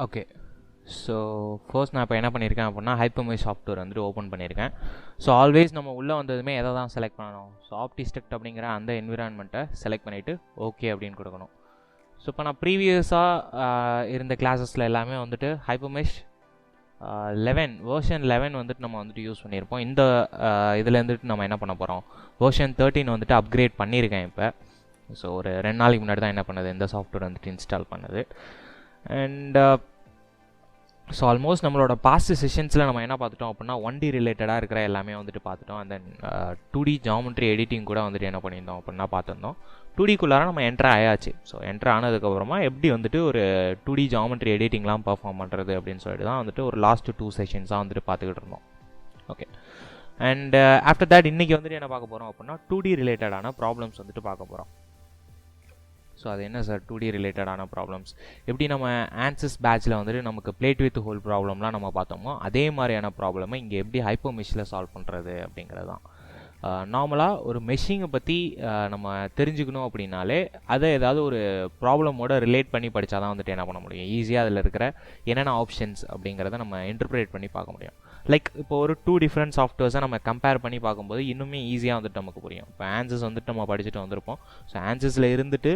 Okay. So first நான் இப்போ என்ன பண்ணியிருக்கேன் அப்படின்னா ஹைப்பர்மெஷ் சாஃப்ட்வேர் வந்துட்டு ஓப்பன் பண்ணியிருக்கேன். ஸோ ஆல்வேஸ் நம்ம உள்ளே வந்ததுமே எதை தான் செலக்ட் பண்ணணும்? ஸோ ஆப்டிஸ்ட்ரக்ட் அப்படிங்கிற அந்த என்விரான்மெண்ட்டை செலக்ட் பண்ணிவிட்டு ஓகே அப்படின்னு கொடுக்கணும். ஸோ இப்போ நான் ப்ரீவியஸாக இருந்த கிளாஸஸில் எல்லாமே வந்துட்டு ஹைப்பர்மெஷ் 11 வெர்ஷன் 11 வந்துட்டு நம்ம வந்துட்டு யூஸ் பண்ணியிருப்போம். இந்த இதில் வந்துட்டு நம்ம என்ன பண்ண போகிறோம், வெர்ஷன் 13 வந்துட்டு அப்கிரேட் பண்ணியிருக்கேன் இப்போ. ஸோ ஒரு 2 நாளைக்கு முன்னாடி தான் என்ன பண்ணது, இந்த சாஃப்ட்வேர் வந்துட்டு இன்ஸ்டால் பண்ணது. அண்ட் ஸோ ஆல்மோஸ்ட் நம்மளோட பாஸ்ட் செஷன்ஸில் நம்ம என்ன பார்த்துட்டோம் அப்படின்னா 1D ரிலேட்டடாக இருக்கிற எல்லாமே வந்துட்டு பார்த்துட்டோம். And then 2D geometry editing கூட வந்துட்டு என்ன பண்ணியிருந்தோம் அப்படின்னா பார்த்துருந்தோம். 2Dக்குள்ளார நம்ம என்ட்ரு ஆயாச்சு. ஸோ என்ட்ரு ஆனதுக்கப்புறமா எப்படி வந்துட்டு ஒரு 2D ஜாமெட்ரி எடிட்டிங்லாம் பர்ஃபார்ம் பண்ணுறது அப்படின்னு சொல்லிட்டு தான் வந்துட்டு ஒரு லாஸ்ட் 2 செஷன்ஸாக வந்துட்டு பார்த்துக்கிட்டு இருந்தோம். ஓகே. அண்ட் ஆஃப்டர் தேட் இன்றைக்கி வந்துட்டு என்ன பார்க்க போகிறோம் அப்படின்னா 2D ரிலேட்டடான ப்ராப்ளம்ஸ் வந்துட்டு பார்க்க போகிறோம். ஸோ அது என்ன சார் 2D ரிலேட்டடான ப்ராப்ளம்ஸ்? எப்படி நம்ம ஆன்சஸ் பேட்சில் வந்துட்டு நமக்கு பிளேட் வித் ஹோல் ப்ராப்ளம்லாம் நம்ம பார்த்தோமோ அதே மாதிரியான ப்ராப்ளமை இங்கே எப்படி ஹைப்பர் மெஷ்ஷில் சால்வ் பண்ணுறது அப்படிங்கிறது தான். நார்மலாக ஒரு மெஷிங்கை பற்றி நம்ம தெரிஞ்சுக்கணும் அப்படின்னாலே அதை ஏதாவது ஒரு ப்ராப்ளமோட ரிலேட் பண்ணி படித்தா தான் வந்துட்டு என்ன பண்ண முடியும், ஈஸியாக அதில் இருக்கிற என்னென்ன ஆப்ஷன்ஸ் அப்படிங்கிறத நம்ம இன்டர்பிரேட் பண்ணி பார்க்க முடியும். லைக் இப்போ ஒரு 2 டிஃப்ரெண்ட் சாஃப்ட்வேர்ஸை நம்ம கம்பேர் பண்ணி பார்க்கும்போது இன்னுமே ஈஸியாக வந்துட்டு நமக்கு புரியும். இப்போ ஆன்சஸ் வந்துட்டு நம்ம படிச்சுட்டு வந்திருப்போம். ஸோ ஆன்சஸில் இருந்துட்டு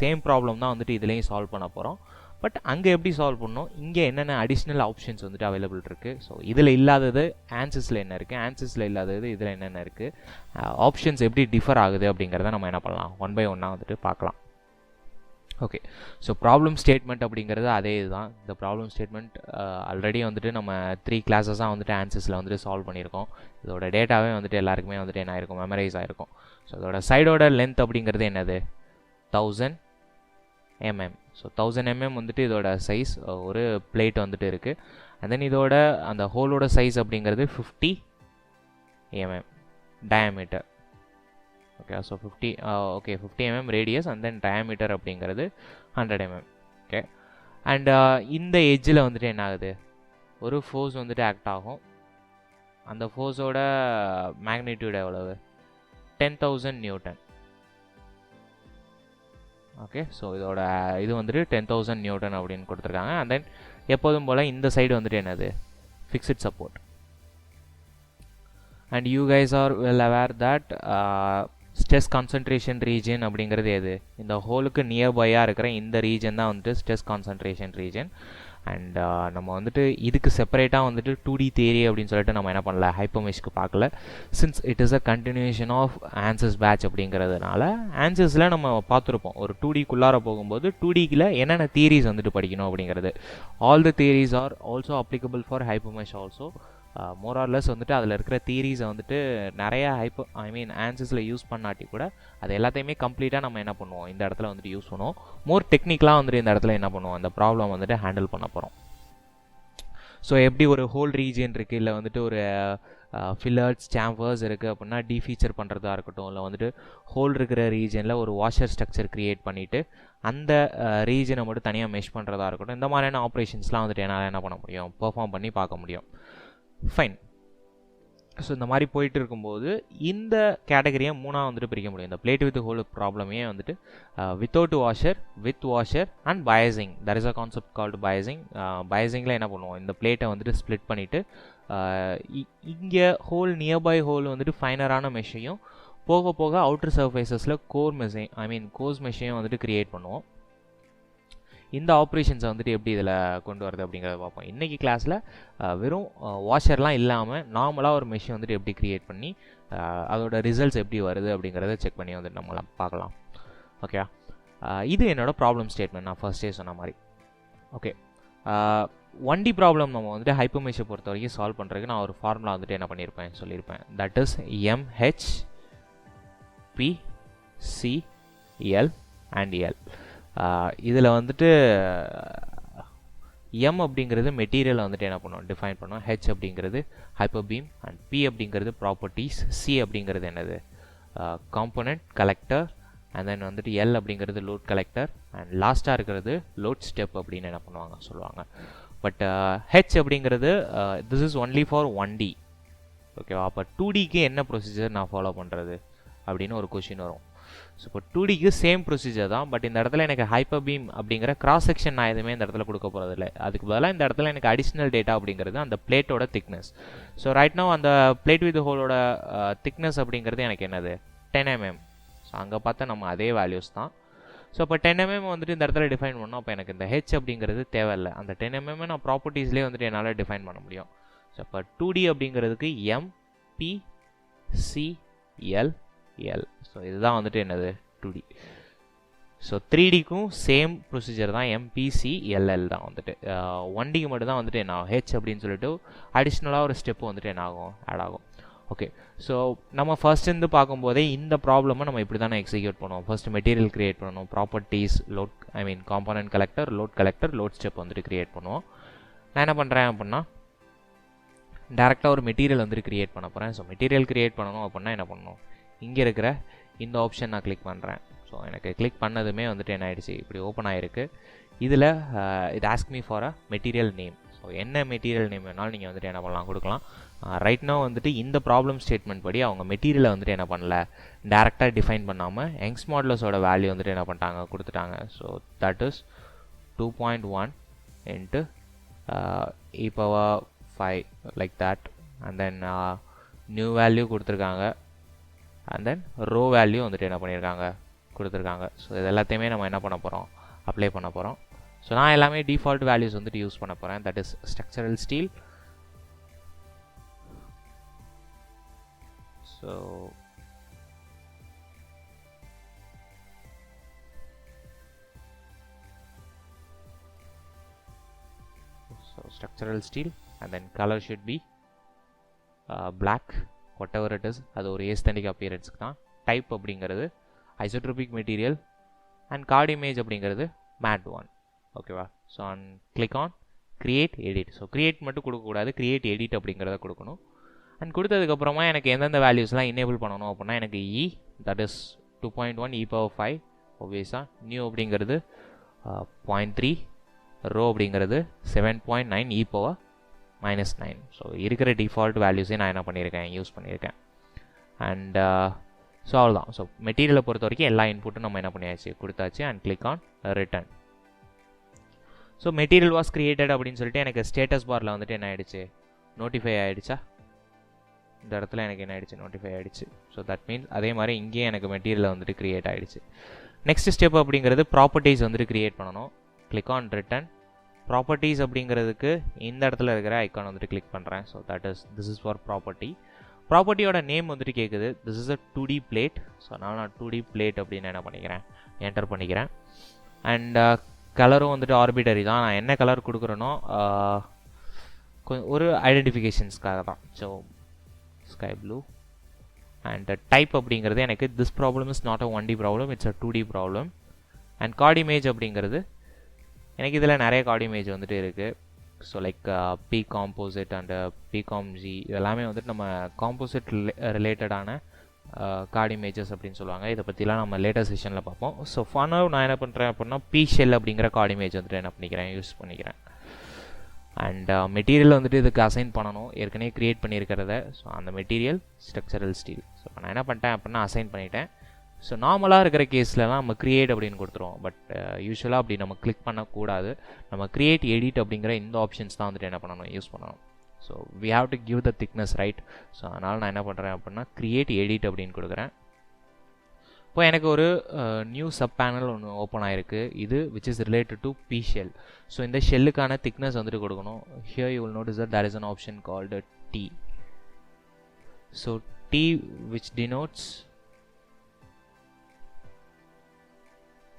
சேம் ப்ராப்ளம் தான் வந்துட்டு இதுலேயும் சால்வ் பண்ண போகிறோம். பட் அங்கே எப்படி சால்வ் பண்ணணும், இங்கே என்னென்ன அடிஷ்னல் ஆப்ஷன்ஸ் வந்துட்டு அவைலபிள் இருக்குது, ஸோ இதில் இல்லாதது ஆன்சஸில் என்ன இருக்குது, ஆன்சஸில் இல்லாதது இதில் என்னென்ன இருக்குது, ஆப்ஷன்ஸ் எப்படி டிஃபர் ஆகுது அப்படிங்கிறத நம்ம என்ன பண்ணலாம், 1 by 1 வந்துட்டு பார்க்கலாம். ஓகே. ஸோ ப்ராப்ளம் ஸ்டேட்மெண்ட் அப்படிங்கிறது அதே இதுதான். இந்த ப்ராப்ளம் ஸ்டேட்மெண்ட் ஆல்ரெடி வந்துட்டு நம்ம 3 கிளாஸஸாக வந்துட்டு ஆன்சஸில் வந்துட்டு சால்வ் பண்ணியிருக்கோம். இதோட டேட்டாவே வந்துட்டு எல்லாருக்குமே வந்துட்டு என்ன ஆயிருக்கும், மெமரைஸ் ஆகிருக்கும். ஸோ இதோட சைடோட லென்த் அப்படிங்கிறது என்னது, 1000 mm. ஸோ 1000 mm வந்துட்டு இதோட சைஸ், ஒரு பிளேட் வந்துட்டு இருக்குது. அண்ட் தென் இதோட அந்த ஹோலோட சைஸ் அப்படிங்கிறது 50 mm diameter. Okay. So 50 mm radius and then diameter அப்படிங்கிறது 100 mm. ஓகே. அண்ட் இந்த எட்ஜில் வந்துட்டு என்ன ஆகுது, ஒரு ஃபோர்ஸ் வந்துட்டு ஆக்ட் ஆகும். அந்த ஃபோர்ஸோட மேக்னிடியூட் எவ்வளவு, 10,000 நியூட்டன். ஓகே. ஸோ இதோட இது வந்துட்டு 10,000 நியூட்டன் அப்படின்னு கொடுத்துருக்காங்க. அண்ட் தென் எப்போதும் போல் இந்த சைடு வந்துட்டு என்னது, fixed support. And you guys are well aware that stress concentration region அப்படிங்கிறது எது, இந்த ஹோலுக்கு நியர்பையாக இருக்கிற இந்த ரீஜன் தான் வந்துட்டு ஸ்ட்ரெஸ் கான்சன்ட்ரேஷன் ரீஜன். அண்ட் நம்ம வந்துட்டு இதுக்கு செப்பரேட்டாக வந்துட்டு 2D தியரி அப்படின்னு சொல்லிட்டு நம்ம என்ன பண்ணல, ஹைப்பர்மெஷ்க்கு பார்க்கல. Since it is a continuation of ANSYS patch அப்படிங்கிறதுனால ஆன்சஸில் நம்ம பார்த்துருப்போம். ஒரு 2Dக்குள்ளார போகும்போது 2Dக்கில் என்னென்ன தியரிஸ் வந்துட்டு படிக்கணும் அப்படிங்கிறது. All the theories are also applicable for HyperMesh also. More or less வந்துட்டு அதில் இருக்கிற தியரிஸை வந்துட்டு நிறையா ஆன்சஸில் யூஸ் பண்ணாட்டி கூட அது எல்லாத்தையுமே கம்ப்ளீட்டாக நம்ம என்ன பண்ணுவோம், இந்த இடத்துல வந்துட்டு யூஸ் பண்ணுவோம். மோர் டெக்னிக்கலாக வந்துட்டு இந்த இடத்துல என்ன பண்ணுவோம், அந்த ப்ராப்ளம் வந்துட்டு ஹேண்டில் பண்ண போகிறோம். ஸோ எப்படி ஒரு ஹோல் ரீஜன் இருக்குது, இல்லை வந்துட்டு ஒரு ஃபில்லர்ஸ் சாம்பர்ஸ் இருக்குது அப்படின்னா டீஃபீச்சர் பண்ணுறதா இருக்கட்டும், இல்லை வந்துட்டு ஹோல் இருக்கிற ரீஜனில் ஒரு வாஷர் ஸ்ட்ரக்சர் க்ரியேட் பண்ணிவிட்டு அந்த ரீஜனை மட்டும் தனியாக மெஷ் பண்ணுறதா இருக்கட்டும், இந்த மாதிரியான ஆப்ரேஷன்ஸ்லாம் வந்துட்டு என்னால் என்ன பண்ண முடியும், பெர்ஃபார்ம் பண்ணி பார்க்க முடியும். ஃபைன். ஸோ இந்த மாதிரி போயிட்டு இருக்கும்போது இந்த கேட்டகரியை 3ஆக வந்துட்டு பிரிக்க முடியும். இந்த பிளேட் வித் ஹோல் ப்ராப்ளமே வந்துட்டு without washer, with washer and biasing. That is a concept called biasing. பயசிங்கில் என்ன பண்ணுவோம், இந்த பிளேட்டை வந்துட்டு ஸ்ப்ளிட் பண்ணிவிட்டு இங்கே ஹோல் நியர்பை ஹோல் வந்துட்டு ஃபைனரான மெஷ்ஷையும் போக போக அவுட்டர் சர்ஃபேஸஸில் கோர்ஸ் மெஷ்ஷையும் வந்துட்டு க்ரியேட் பண்ணுவோம். இந்த ஆப்ரேஷன்ஸை வந்துட்டு எப்படி இதில் கொண்டு வரது அப்படிங்கிறத பார்ப்போம். இன்றைக்கி கிளாஸில் வெறும் வாஷர்லாம் இல்லாமல் நார்மலாக ஒரு மெஷின் வந்துட்டு எப்படி க்ரியேட் பண்ணி அதோட ரிசல்ட்ஸ் எப்படி வருது அப்படிங்கிறத செக் பண்ணி வந்துட்டு நம்மளாம் பார்க்கலாம். ஓகே. இது என்னோடய ப்ராப்ளம் ஸ்டேட்மெண்ட், நான் ஃபர்ஸ்டே சொன்ன மாதிரி. ஓகே. 1D ப்ராப்ளம் நம்ம வந்துட்டு ஹைப்பர்மெஷ்ஷை பொறுத்த வரைக்கும் சால்வ் பண்ணுறதுக்கு நான் ஒரு ஃபார்முலா வந்துட்டு என்ன பண்ணியிருப்பேன், சொல்லியிருப்பேன். That is MHPCL and L. இதில் வந்துட்டு எம் அப்படிங்கிறது மெட்டீரியலை வந்துட்டு என்ன பண்ணுவோம், டிஃபைன் பண்ணுவோம். ஹெச் அப்படிங்கிறது ஹைப்பர் பீம் அண்ட் பி அப்படிங்கிறது ப்ராப்பர்ட்டிஸ். சி அப்படிங்கிறது என்னது, காம்போனன்ட் கலெக்டர். அண்ட் தென் வந்துட்டு எல் அப்படிங்கிறது லோட் கலெக்டர். அண்ட் லாஸ்ட்டாக இருக்கிறது லோட் ஸ்டெப் அப்படின்னு என்ன பண்ணுவாங்க சொல்லுவாங்க. பட் ஹெச் அப்படிங்கிறது this is only for 1D. ஓகேவா. அப்போ 2Dக்கு என்ன ப்ரொசீஜர் நான் ஃபாலோ பண்ணுறது அப்படின்னு ஒரு கொஷின் வரும். ஸோ இப்போ 2Dக்கு சேம் ப்ரொசீஜர் தான், பட் இந்த இடத்துல எனக்கு ஹைப்பர் பீம் அப்படிங்கிற கிராஸ் செக்ஷன் நான் எதுவுமே இந்த இடத்துல கொடுக்க போகிறது இல்லை. அதுக்கு பதிலாக இந்த இடத்துல எனக்கு அடிஷ்னல் டேட்டா அப்படிங்கிறது அந்த பிளேட்டோட திக்னஸ். ஸோ ரைட் நோ அந்த பிளேட் வித் ஹோலோட திக்னஸ் அப்படிங்கிறது எனக்கு என்னது 10 mm. ஸோ அங்கே பார்த்தா நம்ம அதே வேல்யூஸ் தான். ஸோ இப்போ 10 mm வந்துட்டு இந்த இடத்துல டிஃபைன் பண்ணோம். அப்போ எனக்கு இந்த ஹெச் அப்படிங்கிறது தேவையில்லை. அந்த 10 mm நான் ப்ராப்பர்ட்டிஸ்லேயே வந்துட்டு என்னால் டிஃபைன் பண்ண முடியும். ஸோ இப்போ 2D அப்படிங்கிறதுக்கு MPCLL. ஸோ இதுதான் வந்துட்டு என்னது 2D. ஸோ 3Dக்கும் சேம் ப்ரொசீஜர் தான், MPCLL தான் வந்துட்டு. 1Dக்கு மட்டும் தான் வந்துட்டு என்ன ஆகும் ஹெச் அப்படின்னு சொல்லிட்டு அடிஷ்னலாக ஒரு ஸ்டெப்பு வந்துட்டு என்ன ஆகும் ஆட் ஆகும். ஓகே, ஸோ நம்ம ஃபர்ஸ்ட் பார்க்கும்போதே இந்த ப்ராப்ளமை நம்ம இப்படி தானே எக்ஸிக்யூட் பண்ணுவோம். ஃபர்ஸ்ட் மெட்டீரியல் கிரியேட் பண்ணணும், properties, load component collector, load step வந்துட்டு கிரியேட் பண்ணுவோம். நான் என்ன பண்ணுறேன் அப்படின்னா டேரெக்டாக ஒரு மெட்டீரியல் வந்துட்டு கிரியேட் பண்ண போகிறேன். ஸோ மெட்டீரியல் கிரியேட் பண்ணணும் அப்படின்னா என்ன பண்ணணும், இங்கே இருக்கிற இந்த ஆப்ஷன் நான் கிளிக் பண்ணுறேன். ஸோ எனக்கு கிளிக் பண்ணதுமே வந்துட்டு என்ன ஆகிடுச்சு, இப்படி ஓப்பன் ஆகிருக்கு. இதில் இது ask me for a material name. So என்ன மெட்டீரியல் நேம் வேணாலும் நீங்கள் வந்துட்டு என்ன பண்ணலாம் கொடுக்கலாம். ரைட் நோ வந்துட்டு இந்த ப்ராப்ளம் ஸ்டேட்மெண்ட் படி அவங்க மெட்டீரியலை வந்துட்டு என்ன பண்ணல, டேரெக்டாக டிஃபைன் பண்ணாமல் யங்ஸ் மாடுலஸோட வேல்யூ வந்துட்டு என்ன பண்ணிட்டாங்க கொடுத்துட்டாங்க. So that is 2.1 into e⁵ like that, and then new value கொடுத்துருக்காங்க, அண்ட் தென் ரோ வேல்யூ வந்துட்டு என்ன பண்ணியிருக்காங்க கொடுத்துருக்காங்க. ஸோ இது எல்லாத்தையுமே நம்ம என்ன பண்ண போகிறோம், அப்ளை பண்ண போகிறோம். ஸோ நான் எல்லாமே டிஃபால்ட் வேல்யூஸ் வந்துட்டு யூஸ் பண்ண போகிறேன். That is structural steel. So structural steel, and then color should be black, whatever it is, அது ஒரு aesthetic appearance தான். type அப்படிங்கிறது isotropic material, and card image அப்படிங்கிறது matte one. ஓகேவா? So click on create edit. So create மட்டும் கொடுக்கக்கூடாது, create edit அப்படிங்கிறத கொடுக்கணும். அண்ட் கொடுத்ததுக்கப்புறமா எனக்கு எந்தெந்த வேல்யூஸ்லாம் எனேபிள் பண்ணணும் அப்படின்னா எனக்கு E, that is 2.1 e⁵, obviously new அப்படிங்கிறது 0.3, ரோ அப்படிங்கிறது 7.9 e⁻⁻9. ஸோ இருக்கிற டிஃபால்ட் வேல்யூஸே நான் என்ன பண்ணியிருக்கேன், யூஸ் பண்ணியிருக்கேன். அண்ட் ஸோ அவ்வளோதான். ஸோ மெட்டீரியலை பொறுத்த வரைக்கும் எல்லா இன்புட்டும் நம்ம என்ன பண்ணியாச்சு கொடுத்தாச்சு. And click on return. So material was created அப்படின்னு சொல்லிட்டு எனக்கு ஸ்டேட்டஸ் பாரில் வந்துட்டு என்ன ஆகிடுச்சு, நோட்டிஃபை ஆகிடுச்சா. இந்த இடத்துல எனக்கு என்ன ஆகிடுச்சு, நோட்டிஃபை ஆகிடுச்சு. ஸோ தட் மீன்ஸ் அதே மாதிரி இங்கேயே எனக்கு மெட்டீரியல் வந்துட்டு கிரியேட் ஆகிடுச்சு. நெக்ஸ்ட் ஸ்டெப் அப்படிங்கிறது ப்ராப்பர்ட்டிஸ் வந்துட்டு கிரியேட் பண்ணணும். Click on return. ப்ராப்பர்ட்டிஸ் அப்படிங்கிறதுக்கு இந்த இடத்துல இருக்கிற ஐக்கான் வந்துட்டு கிளிக் பண்ணுறேன். So that is this is for property. ப்ராப்பர்ட்டியோட நேம் வந்துட்டு கேட்குது. This is a 2D plate. So நான் 2D பிளேட் அப்படின்னு என்ன பண்ணிக்கிறேன், என்டர் பண்ணிக்கிறேன். அண்ட் கலரும் வந்துட்டு ஆர்பிட்டரி தான். நான் என்ன கலர் கொடுக்குறேனோ ஒரு ஐடென்டிஃபிகேஷன்ஸ்க்காக தான். So sky blue. And type அப்படிங்கிறது எனக்கு this problem is not a 1D problem, it's a 2D problem. And card image அப்படிங்கிறது எனக்கு இதில் நிறைய கார்ட் இமேஜ் வந்துட்டு இருக்குது. So like P composite and PCOMPG இதெல்லாமே வந்துட்டு நம்ம காம்போசிட் ரிலேட்டடான கார்ட் இமேஜஸ் அப்படின்னு சொல்லுவாங்க. இதை பற்றிலாம் நம்ம லேட்டஸ்ட் செஷனில் பார்ப்போம். ஸோ ஃபனாக நான் என்ன பண்ணுறேன் அப்படின்னா பி ஷெல் அப்படிங்கிற கார்ட் இமேஜ் வந்துட்டு என்ன பண்ணிக்கிறேன், யூஸ் பண்ணிக்கிறேன். அண்ட் மெட்டீரியல் வந்துட்டு இதுக்கு அசைன் பண்ணணும், ஏற்கனவே க்ரியேட் பண்ணியிருக்கிறத. ஸோ அந்த மெட்டீரியல் ஸ்ட்ரக்சரல் ஸ்டீல். ஸோ நான் என்ன பண்ணிட்டேன் அப்படின்னா அசைன் பண்ணிட்டேன். ஸோ நார்மலாக இருக்கிற கேஸ்லலாம் நம்ம க்ரியேட் அப்படின்னு கொடுத்துருவோம். பட் யூஸ்வலாக அப்படி நம்ம கிளிக் பண்ணக்கூடாது. நம்ம க்ரியேட் எடிட் அப்படிங்கிற இந்த ஆப்ஷன்ஸ் தான் வந்துட்டு என்ன பண்ணணும், யூஸ் பண்ணணும். So we have to give the thickness right. So அதனால் நான் என்ன பண்ணுறேன் அப்படின்னா க்ரியேட் எடிட் அப்படின்னு கொடுக்குறேன். இப்போ எனக்கு ஒரு நியூ சப் பேனல் ஒன்று ஓப்பன் ஆகிருக்கு. இது which is related to P shell. ஸோ இந்த ஷெல்லுக்கான திக்னஸ் வந்துட்டு கொடுக்கணும். Here you will notice that there is an option called T. So T which denotes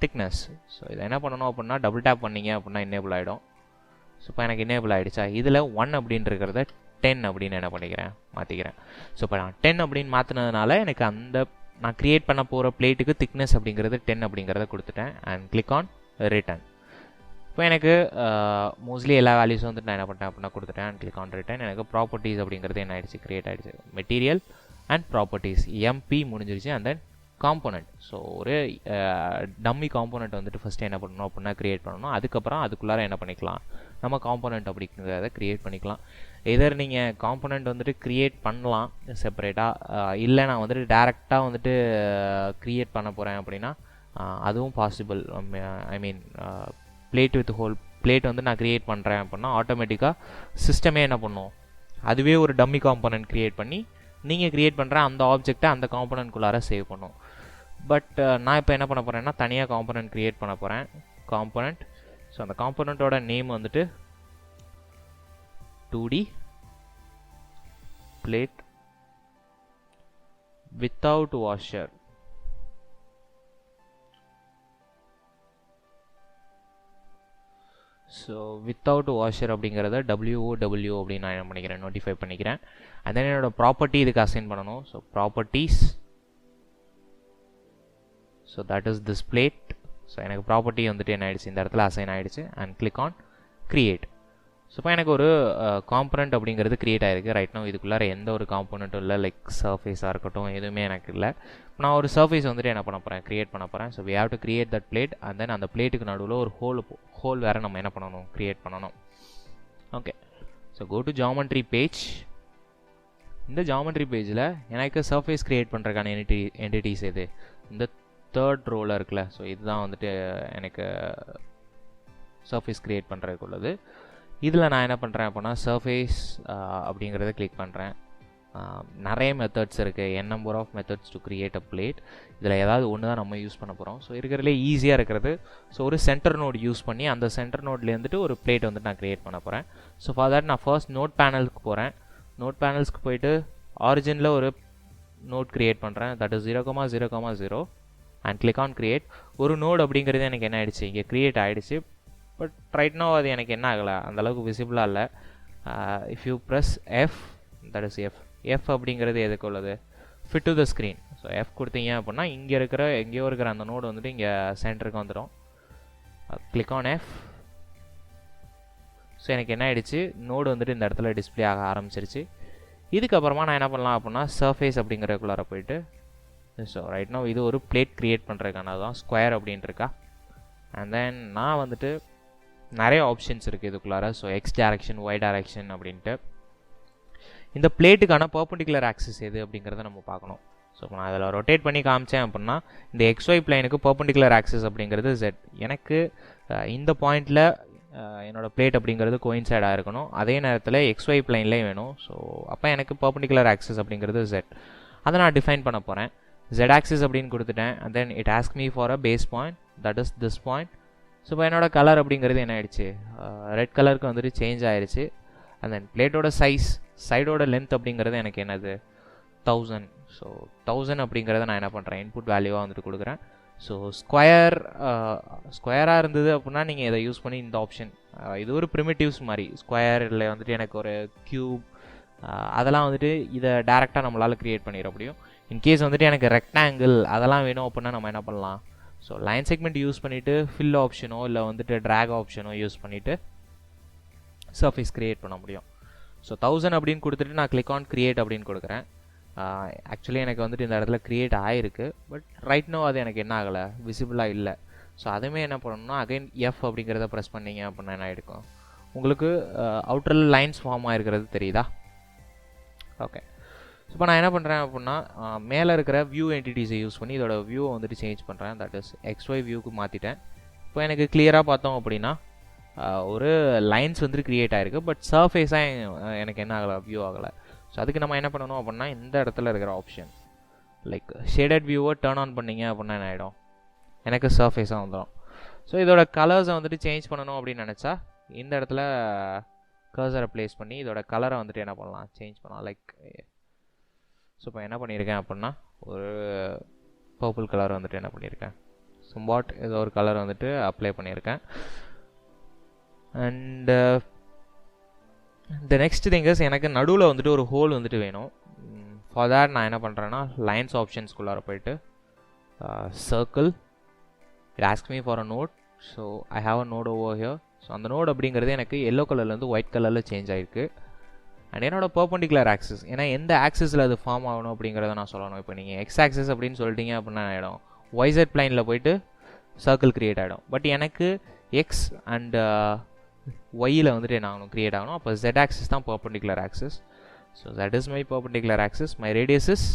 thickness. ஸோ இதை என்ன பண்ணணும் அப்படின்னா டபுள் டேப் பண்ணிங்க அப்படின்னா எனேபிள் ஆகிடும். ஸோ இப்போ எனக்கு எனேபிள் ஆகிடுச்சா. இதில் 1 அப்படின்னு இருக்கிறத 10 அப்படின்னு என்ன பண்ணிக்கிறேன், மாற்றிக்கிறேன். ஸோ இப்போ நான் 10 அப்படின்னு மாற்றினதுனால எனக்கு அந்த நான் க்ரியேட் பண்ண போகிற பிளேட்டுக்கு திக்னஸ் அப்படிங்கிறது 10 அப்படிங்கிறத கொடுத்துட்டேன். And click on return. இப்போ எனக்கு மோஸ்ட்லி எல்லா வேல்யூஸும் வந்துட்டு நான் என்ன பண்ணிட்டேன் அப்படின்னா கொடுத்துட்டேன். And click on return. எனக்கு ப்ராப்பர்ட்டிஸ் அப்படிங்கிறது என்ன ஆகிடுச்சு, க்ரியேட் ஆகிடுச்சு. மெட்டீரியல் அண்ட் ப்ராப்பர்ட்டிஸ் MP முடிஞ்சிருச்சு. And then component. ஸோ ஒரு டம்மி காம்போனண்ட் வந்துட்டு ஃபஸ்ட்டு என்ன பண்ணணும் அப்படின்னா க்ரியேட் பண்ணணும். அதுக்கப்புறம் அதுக்குள்ளார என்ன பண்ணிக்கலாம், நம்ம காம்போனண்ட் அப்படிங்கிறத க்ரியேட் பண்ணிக்கலாம். எதர் நீங்கள் காம்போனண்ட் வந்துட்டு க்ரியேட் பண்ணலாம் செப்பரேட்டாக, இல்லை நான் வந்துட்டு டேரெக்டாக வந்துட்டு க்ரியேட் பண்ண போகிறேன் அப்படின்னா அதுவும் possible. I mean plate with hole plate வந்து நான் க்ரியேட் பண்ணுறேன் அப்படின்னா ஆட்டோமேட்டிக்காக சிஸ்டமே என்ன பண்ணும், அதுவே ஒரு டம்மி காம்போனண்ட் க்ரியேட் பண்ணி நீங்கள் க்ரியேட் பண்ணுற அந்த ஆப்ஜெக்டை அந்த காம்போனண்ட்குள்ளார சேவ் பண்ணும். பட் நான் இப்போ என்ன பண்ண போகிறேன்னா தனியாக காம்போனண்ட் க்ரியேட் பண்ண போகிறேன். காம்போனண்ட், ஸோ அந்த காம்போனண்ட்டோட நேம் வந்துட்டு 2D plate without washer. So without washer அப்படிங்கிறத WOW அப்படின்னு நான் என்ன பண்ணிக்கிறேன், நோட்டிஃபை பண்ணிக்கிறேன். அண்ட் தென் என்னோடய ப்ராப்பர்ட்டி இதுக்கு அசைன் பண்ணணும். So properties, so that is this plate. So எனக்கு ப்ராப்பர்ட்டி வந்துட்டு என்ன ஆகிடுச்சு, இந்த இடத்துல அசைன் ஆகிடுச்சு. And click on create. So இப்போ எனக்கு ஒரு காம்பனண்ட் அப்படிங்கிறது க்ரியேட் ஆகிருக்கு. ரைட் நோ இதுக்குள்ளார எந்த ஒரு காம்பனண்ட்டும் இல்லை, லைக் சர்ஃபேஸாக இருக்கட்டும் எதுவுமே எனக்கு இல்லை. நான் ஒரு சர்ஃபேஸ் வந்துட்டு என்ன பண்ண போகிறேன், க்ரியேட் பண்ண போகிறேன். So we have to create that plate. And then அந்த பிளேட்டுக்கு நடுவில் ஒரு ஹோல் வேறு நம்ம என்ன பண்ணணும், க்ரியேட் பண்ணணும். Okay, so go to geometry page. இந்த ஜாமெண்ட்ரி பேஜில் எனக்கு சர்ஃபேஸ் க்ரியேட் பண்ணுறதுக்கான என்டிட்டிஸ் எது, இந்த தேர்ட் ரோவில் இருக்குல்ல. ஸோ இதுதான் வந்துட்டு எனக்கு சர்ஃபேஸ் க்ரியேட் பண்ணுறதுக்கு உள்ளது. இதில் நான் என்ன பண்ணுறேன் அப்படின்னா சர்ஃபேஸ் அப்படிங்கிறத கிளிக் பண்ணுறேன். நிறைய மெத்தட்ஸ் இருக்குது, n number of methods to create a plate. இதில் ஏதாவது ஒன்று தான் நம்ம யூஸ் பண்ண போகிறோம். ஸோ இருக்கிறதுலே ஈஸியாக இருக்கிறது, ஸோ ஒரு சென்டர் நோட் யூஸ் பண்ணி அந்த சென்டர் நோட்லேருந்துட்டு ஒரு பிளேட் வந்துட்டு நான் க்ரியேட் பண்ண போகிறேன். ஸோ ஃபார் தட் நான் ஃபர்ஸ்ட் நோட் பேனலுக்கு போகிறேன். நோட் பேனல்ஸ்க்கு போயிட்டு ஆரிஜினில் ஒரு நோட் க்ரியேட் பண்ணுறேன். That is 0,0,0 and click on create. ஒரு நோட் அப்படிங்கிறது எனக்கு என்ன ஆகிடுச்சு, இங்கே க்ரியேட் ஆகிடுச்சு. பட் ரைட் நோ அது எனக்கு என்ன ஆகலை, அந்தளவுக்கு விசிபிளாக இல்லை. If you press F, that is F அப்படிங்கிறது எதுக்கு உள்ளது, fit to the screen. So F கொடுத்தீங்க அப்படின்னா இங்கே இருக்கிற எங்கேயோ இருக்கிற அந்த நோடு வந்துட்டு இங்கே சென்டருக்கு வந்துடும். Click on F. ஸோ எனக்கு என்ன ஆகிடுச்சு, நோடு வந்துட்டு இந்த இடத்துல டிஸ்பிளே ஆக ஆரம்பிச்சிருச்சு. இதுக்கப்புறமா நான் என்ன பண்ணலாம் அப்படின்னா சர்ஃபேஸ் அப்படிங்கிறதுக்குள்ளார போயிட்டு, ஸோ ரைட் நோ இது ஒரு பிளேட் க்ரியேட் பண்ணுறதுக்கானது தான், ஸ்கொயர் அப்படின்ட்டு இருக்கா. அண்ட் தென் நான் வந்துட்டு நிறைய ஆப்ஷன்ஸ் இருக்குது இதுக்குள்ளார. So X direction, Y direction அப்படின்ட்டு. இந்த பிளேட்டுக்கான பர்பண்டிகுலர் ஆக்சிஸ் எது அப்படிங்கிறத நம்ம பார்க்கணும். ஸோ நான் அதில் ரொட்டேட் பண்ணி காமிச்சேன் அப்படின்னா இந்த XY பிளைனுக்கு பர்பண்டிகுலர் ஆக்சிஸ் அப்படிங்கிறது Z. எனக்கு இந்த பாயிண்டில் என்னோடய பிளேட் அப்படிங்கிறது கோயின்சைடாக இருக்கணும், அதே நேரத்தில் XY பிளைன்லேயே வேணும். ஸோ அப்போ எனக்கு பர்பண்டிகுலர் ஆக்சிஸ் அப்படிங்கிறது Z. அதை நான் டிஃபைன் பண்ண போகிறேன். Z ஆக்சிஸ் அப்படின்னு கொடுத்துட்டேன். And then it ask me for a base point, that is this point. So இப்போ என்னோடய கலர் அப்படிங்கிறது என்ன ஆகிடுச்சு, ரெட் கலருக்கு வந்துட்டு சேஞ்ச் ஆகிடுச்சு. அண்ட் தென் பிளேட்டோட சைடோட லென்த் அப்படிங்கிறது எனக்கு என்னது 1000. ஸோ 1000 அப்படிங்கிறத நான் என்ன பண்ணுறேன், இன்புட் வேல்யூவாக வந்துட்டு கொடுக்குறேன். ஸோ ஸ்கொயராக இருந்தது அப்படின்னா நீங்கள் இதை யூஸ் பண்ணி இந்த ஆப்ஷன், இது ஒரு ப்ரிமிட்டிவ்ஸ் மாதிரி. ஸ்கொயர் இல்லை வந்துட்டு எனக்கு ஒரு க்யூப், அதெல்லாம் வந்துட்டு இதை டேரெக்டாக நம்மளால் க்ரியேட் பண்ணிட முடியும். இன்கேஸ் வந்துட்டு எனக்கு ரெக்டாங்கிள் அதெல்லாம் வேணும் அப்படின்னா நம்ம என்ன பண்ணலாம், ஸோ லைன் செக்மெண்ட் யூஸ் பண்ணிவிட்டு ஃபில் ஆப்ஷனோ இல்லை வந்துட்டு ட்ராக் ஆப்ஷனோ யூஸ் பண்ணிவிட்டு சர்ஃபேஸ் க்ரியேட் பண்ண முடியும். ஸோ 1000 அப்படின்னு கொடுத்துட்டு நான் கிளிக் ஆன் க்ரியேட் அப்படின்னு கொடுக்குறேன். ஆக்சுவலி எனக்கு வந்துட்டு இந்த இடத்துல க்ரியேட் ஆகிருக்கு, பட் ரைட் நோ அது எனக்கு என்ன ஆகலை, விசிபிளாக இல்லை. ஸோ அதுவுமே என்ன பண்ணணும்னா அகைன் F அப்படிங்கிறத ப்ரெஸ் பண்ணிங்க அப்படின்னா என்ன ஆகிருக்கும், உங்களுக்கு அவுட்டரில் லைன்ஸ் ஃபார்ம் ஆகிருக்கிறது தெரியுதா. ஓகே, ஸோ இப்போ நான் என்ன பண்ணுறேன் அப்படின்னா மேலே இருக்கிற வியூ என்டிட்டிஸை யூஸ் பண்ணி இதோட வியூவை வந்துட்டு சேஞ்ச் பண்ணுறேன். தட் இஸ் XY வியூக்கு மாற்றிட்டேன். இப்போ எனக்கு கிளியராக பார்த்தோம் அப்படின்னா ஒரு லைன்ஸ் வந்துட்டு க்ரியேட் ஆகிருக்கு, பட் சர்ஃபேஸாக எனக்கு என்ன ஆகலை, வியூ ஆகலை. ஸோ அதுக்கு நம்ம என்ன பண்ணணும் அப்படின்னா இந்த இடத்துல இருக்கிற ஆப்ஷன் லைக் ஷேடட் வியூவை டர்ன் ஆன் பண்ணிங்க அப்படின்னா என்ன ஆகிடும், எனக்கு சர்ஃபேஸாக வந்துடும். ஸோ இதோட கலர்ஸை வந்துட்டு சேஞ்ச் பண்ணணும் அப்படின்னு நினச்சா இந்த இடத்துல கர்சரை ப்ளேஸ் பண்ணி இதோட கலரை வந்துட்டு என்ன பண்ணலாம், சேஞ்ச் பண்ணலாம். லைக் ஸோ இப்போ என்ன பண்ணியிருக்கேன் அப்படின்னா ஒரு பர்பிள் கலர் வந்துட்டு என்ன பண்ணியிருக்கேன், சம்வாட் ஏதோ ஒரு கலர் வந்துட்டு அப்ளை பண்ணியிருக்கேன். And the next thing is எனக்கு நடுவில் வந்துட்டு ஒரு ஹோல் வந்துட்டு வேணும். ஃபார் தேட் நான் என்ன பண்ணுறேன்னா லைன்ஸ் ஆப்ஷன்ஸ்குள்ளார போயிட்டு circle, it ask me for a node. So I have a node over here. So அந்த நோட் அப்படிங்கிறது எனக்கு எல்லோ கலர்லேருந்து ஒயிட் கலரில் சேஞ்ச் ஆகிருக்கு. அண்ட் என்னோட பர்பண்டிகுலர் ஆக்சிஸ், ஏன்னா எந்த ஆக்சிஸில் அது ஃபார்ம் ஆகணும் அப்படிங்கிறத நான் சொல்லணும். இப்போ நீங்கள் எக்ஸ் ஆக்சிஸ் அப்படின்னு சொல்லிட்டீங்க அப்படின்னா ஆகிடும் ஒய்செட் பிளைனில் போயிட்டு சர்க்கிள் க்ரியேட் ஆகிடும். பட் எனக்கு எக்ஸ் அண்ட் ஒய்யில் வந்துட்டு என்ன ஆகணும், க்ரியேட் ஆகணும். அப்போ ஜெட் ஆக்சிஸ் தான் perpendicular axis. So that is my perpendicular axis. My radius is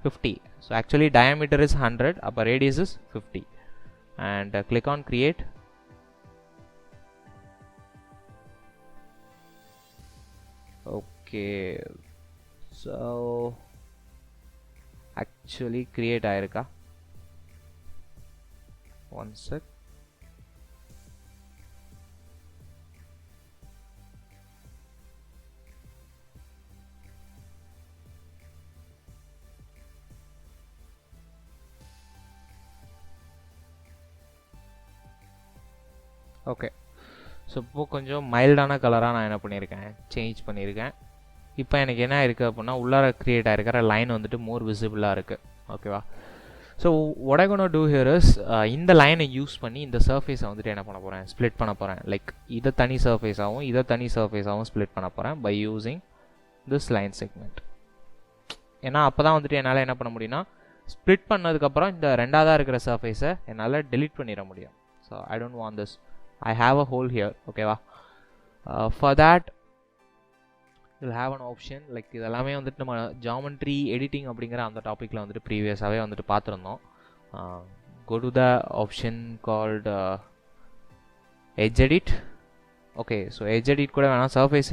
50. So actually diameter is 100, அப்போ radius is 50. And click on create. Okay, so actually create ஆயிருக்கா? One sec. Okay, so இப்போது கொஞ்சம் மைல்டான கலராக நான் என்ன பண்ணியிருக்கேன், சேஞ்ச் பண்ணியிருக்கேன். இப்போ எனக்கு என்ன இருக்குது அப்படின்னா உள்ளார க்ரியேட் ஆகிருக்கிற லைன் வந்துட்டு மோர் விசிபிளாக இருக்குது. ஓகேவா? So what I gonna do here is இந்த லைனை யூஸ் பண்ணி இந்த சர்ஃபேஸை வந்துட்டு என்ன பண்ண போகிறேன், ஸ்ப்ளிட் பண்ண போகிறேன். லைக் இதை தனி சர்ஃபேஸாகவும் இதை தனி சர்ஃபேஸாகவும் ஸ்ப்ளிட் பண்ண போகிறேன் by using this line segment. ஏன்னா அப்போ தான் வந்துட்டு என்னால் என்ன பண்ண முடியும்னா ஸ்ப்ளிட் பண்ணதுக்கப்புறம் இந்த ரெண்டாவதாக இருக்கிற சர்ஃபேஸை என்னால் டெலீட் பண்ணிட முடியும். So I don't want this. I have a hole here. Okay va? For that you'll have an option like இதெல்லாமே வந்துட்டு நம்ம geometry editing அப்படிங்கிற அந்த டாப்பிக்கில் வந்துட்டு ப்ரீவியஸாகவே வந்துட்டு பார்த்துருந்தோம். Go to the option called edge edit. Okay, so edge edit கூட வேணாம், surface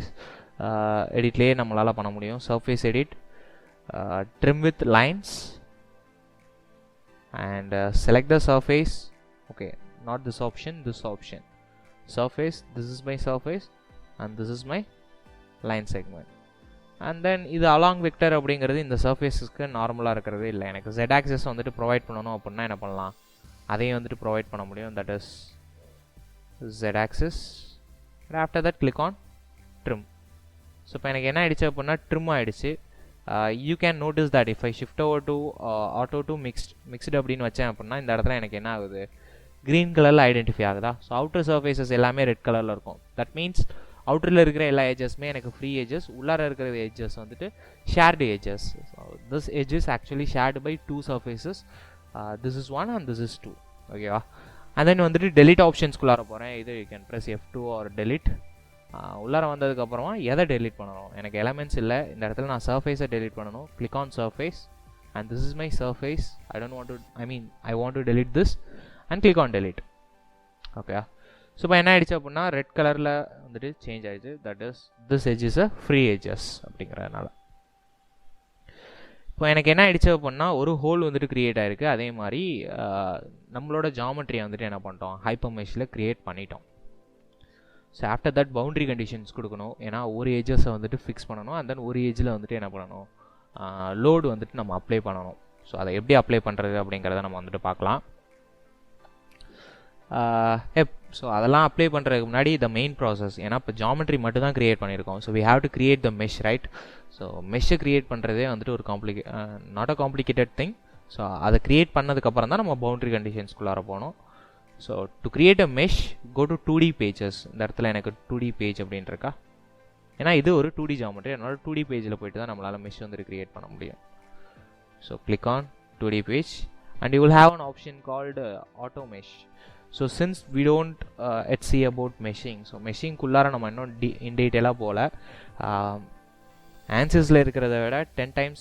editலேயே நம்மளால் பண்ண முடியும். surface edit, trim with lines and select the surface. Okay, not this option, this option. Surface, this is my surface and this is my line segment. And then இது along vector அப்படிங்கிறது இந்த சர்ஃபேஸஸ்க்கு நார்மலாக இருக்கிறது இல்லை. எனக்கு z axis வந்துட்டு provide பண்ணணும் அப்படின்னா என்ன பண்ணலாம், அதையும் வந்துட்டு ப்ரொவைட் பண்ண முடியும். That is z axis. After that click on trim. So இப்போ எனக்கு என்ன ஆகிடுச்சு அப்படின்னா ட்ரிம் ஆகிடுச்சு. You can notice that if I shift over to auto to mixed அப்படின்னு வச்சேன் அப்படின்னா இந்த இடத்துல எனக்கு என்ன ஆகுது, க்ரீன் கலரில் ஐடென்டிஃபை ஆகுதா. ஸோ அவுட்டர் சர்ஃபேஸஸ் எல்லாமே ரெட் கலரில் இருக்கும். தட் மீன்ஸ் அவுட்டரில் இருக்கிற எல்லா ஏஜஸ்மே எனக்கு ஃப்ரீ ஏஜஸ், உள்ளார இருக்கிற ஏஜஸ் வந்துட்டு shared edges. This edge is actually shared by two surfaces. This is 1 and this is 2. ஓகேவா? அண்ட் தென் வந்துட்டு டெலிட் ஆப்ஷன்ஸ்குள்ளார போகிறேன். இது you can press F2 R delete. உள்ளார வந்ததுக்கப்புறமா எதை டெலிட் பண்ணணும், எனக்கு எலமெண்ட்ஸ் இல்லை, இந்த இடத்துல நான் சர்ஃபேஸை டெலிட் பண்ணணும். Click on surface and this is my surface. I want to delete this and click on delete. Okay, so இப்போ என்ன ஆகிடுச்சு அப்படின்னா ரெட் கலரில் வந்துட்டு சேஞ்ச் ஆகிடுச்சு. That is this edge is a free edges அப்படிங்கிறதுனால. இப்போ எனக்கு என்ன ஆகிடுச்சு அப்படின்னா ஒரு ஹோல் வந்துட்டு க்ரியேட் ஆகிருக்கு. அதே மாதிரி நம்மளோட ஜாமெட்ரியை வந்துட்டு என்ன பண்ணிட்டோம், ஹைப்பர் மெஷ்ஷில் க்ரியேட் பண்ணிட்டோம். So after that boundary conditions கொடுக்கணும். ஏன்னா ஒரு ஏஜஸை வந்துட்டு ஃபிக்ஸ் பண்ணணும். அண்ட் தென் ஒரு ஏஜில் வந்துட்டு என்ன பண்ணணும், லோடு வந்துட்டு நம்ம அப்ளை பண்ணணும். ஸோ அதை எப்படி அப்ளை பண்ணுறது அப்படிங்கிறத நம்ம வந்துட்டு பார்க்கலாம். ஸோ அதெல்லாம் அப்ளை பண்ணுறதுக்கு முன்னாடி த மெயின் ப்ராசஸ், ஏன்னா இப்போ ஜாமெட்ரி மட்டும் தான் க்ரியேட் பண்ணியிருக்கோம். So we have to create the mesh, right? So மெஷ்ஷை க்ரியேட் பண்ணுறதே வந்துட்டு ஒரு not a complicated thing. So அதை க்ரியேட் பண்ணதுக்கப்புறம் தான் நம்ம பவுண்ட்ரி கண்டிஷன்ஸ்குள்ளார போகணும். So to create a mesh go to 2D pages. இந்த இடத்துல எனக்கு 2D பேஜ் அப்படின்ட்டு இருக்கா, ஏன்னா இது ஒரு 2D ஜாமெட்ரி. அதனால 2D பேஜில் போய்ட்டு தான் நம்மளால் மெஷ் வந்துட்டு க்ரியேட் பண்ண முடியும். So click on 2D page and you will have an option called auto mesh. So since we don't yet see about meshing, so meshing குள்ளார நம்ம இன்னும் இன் டீட்டெயிலாக போகல. ஆன்சர்ஸில் இருக்கிறத விட 10 times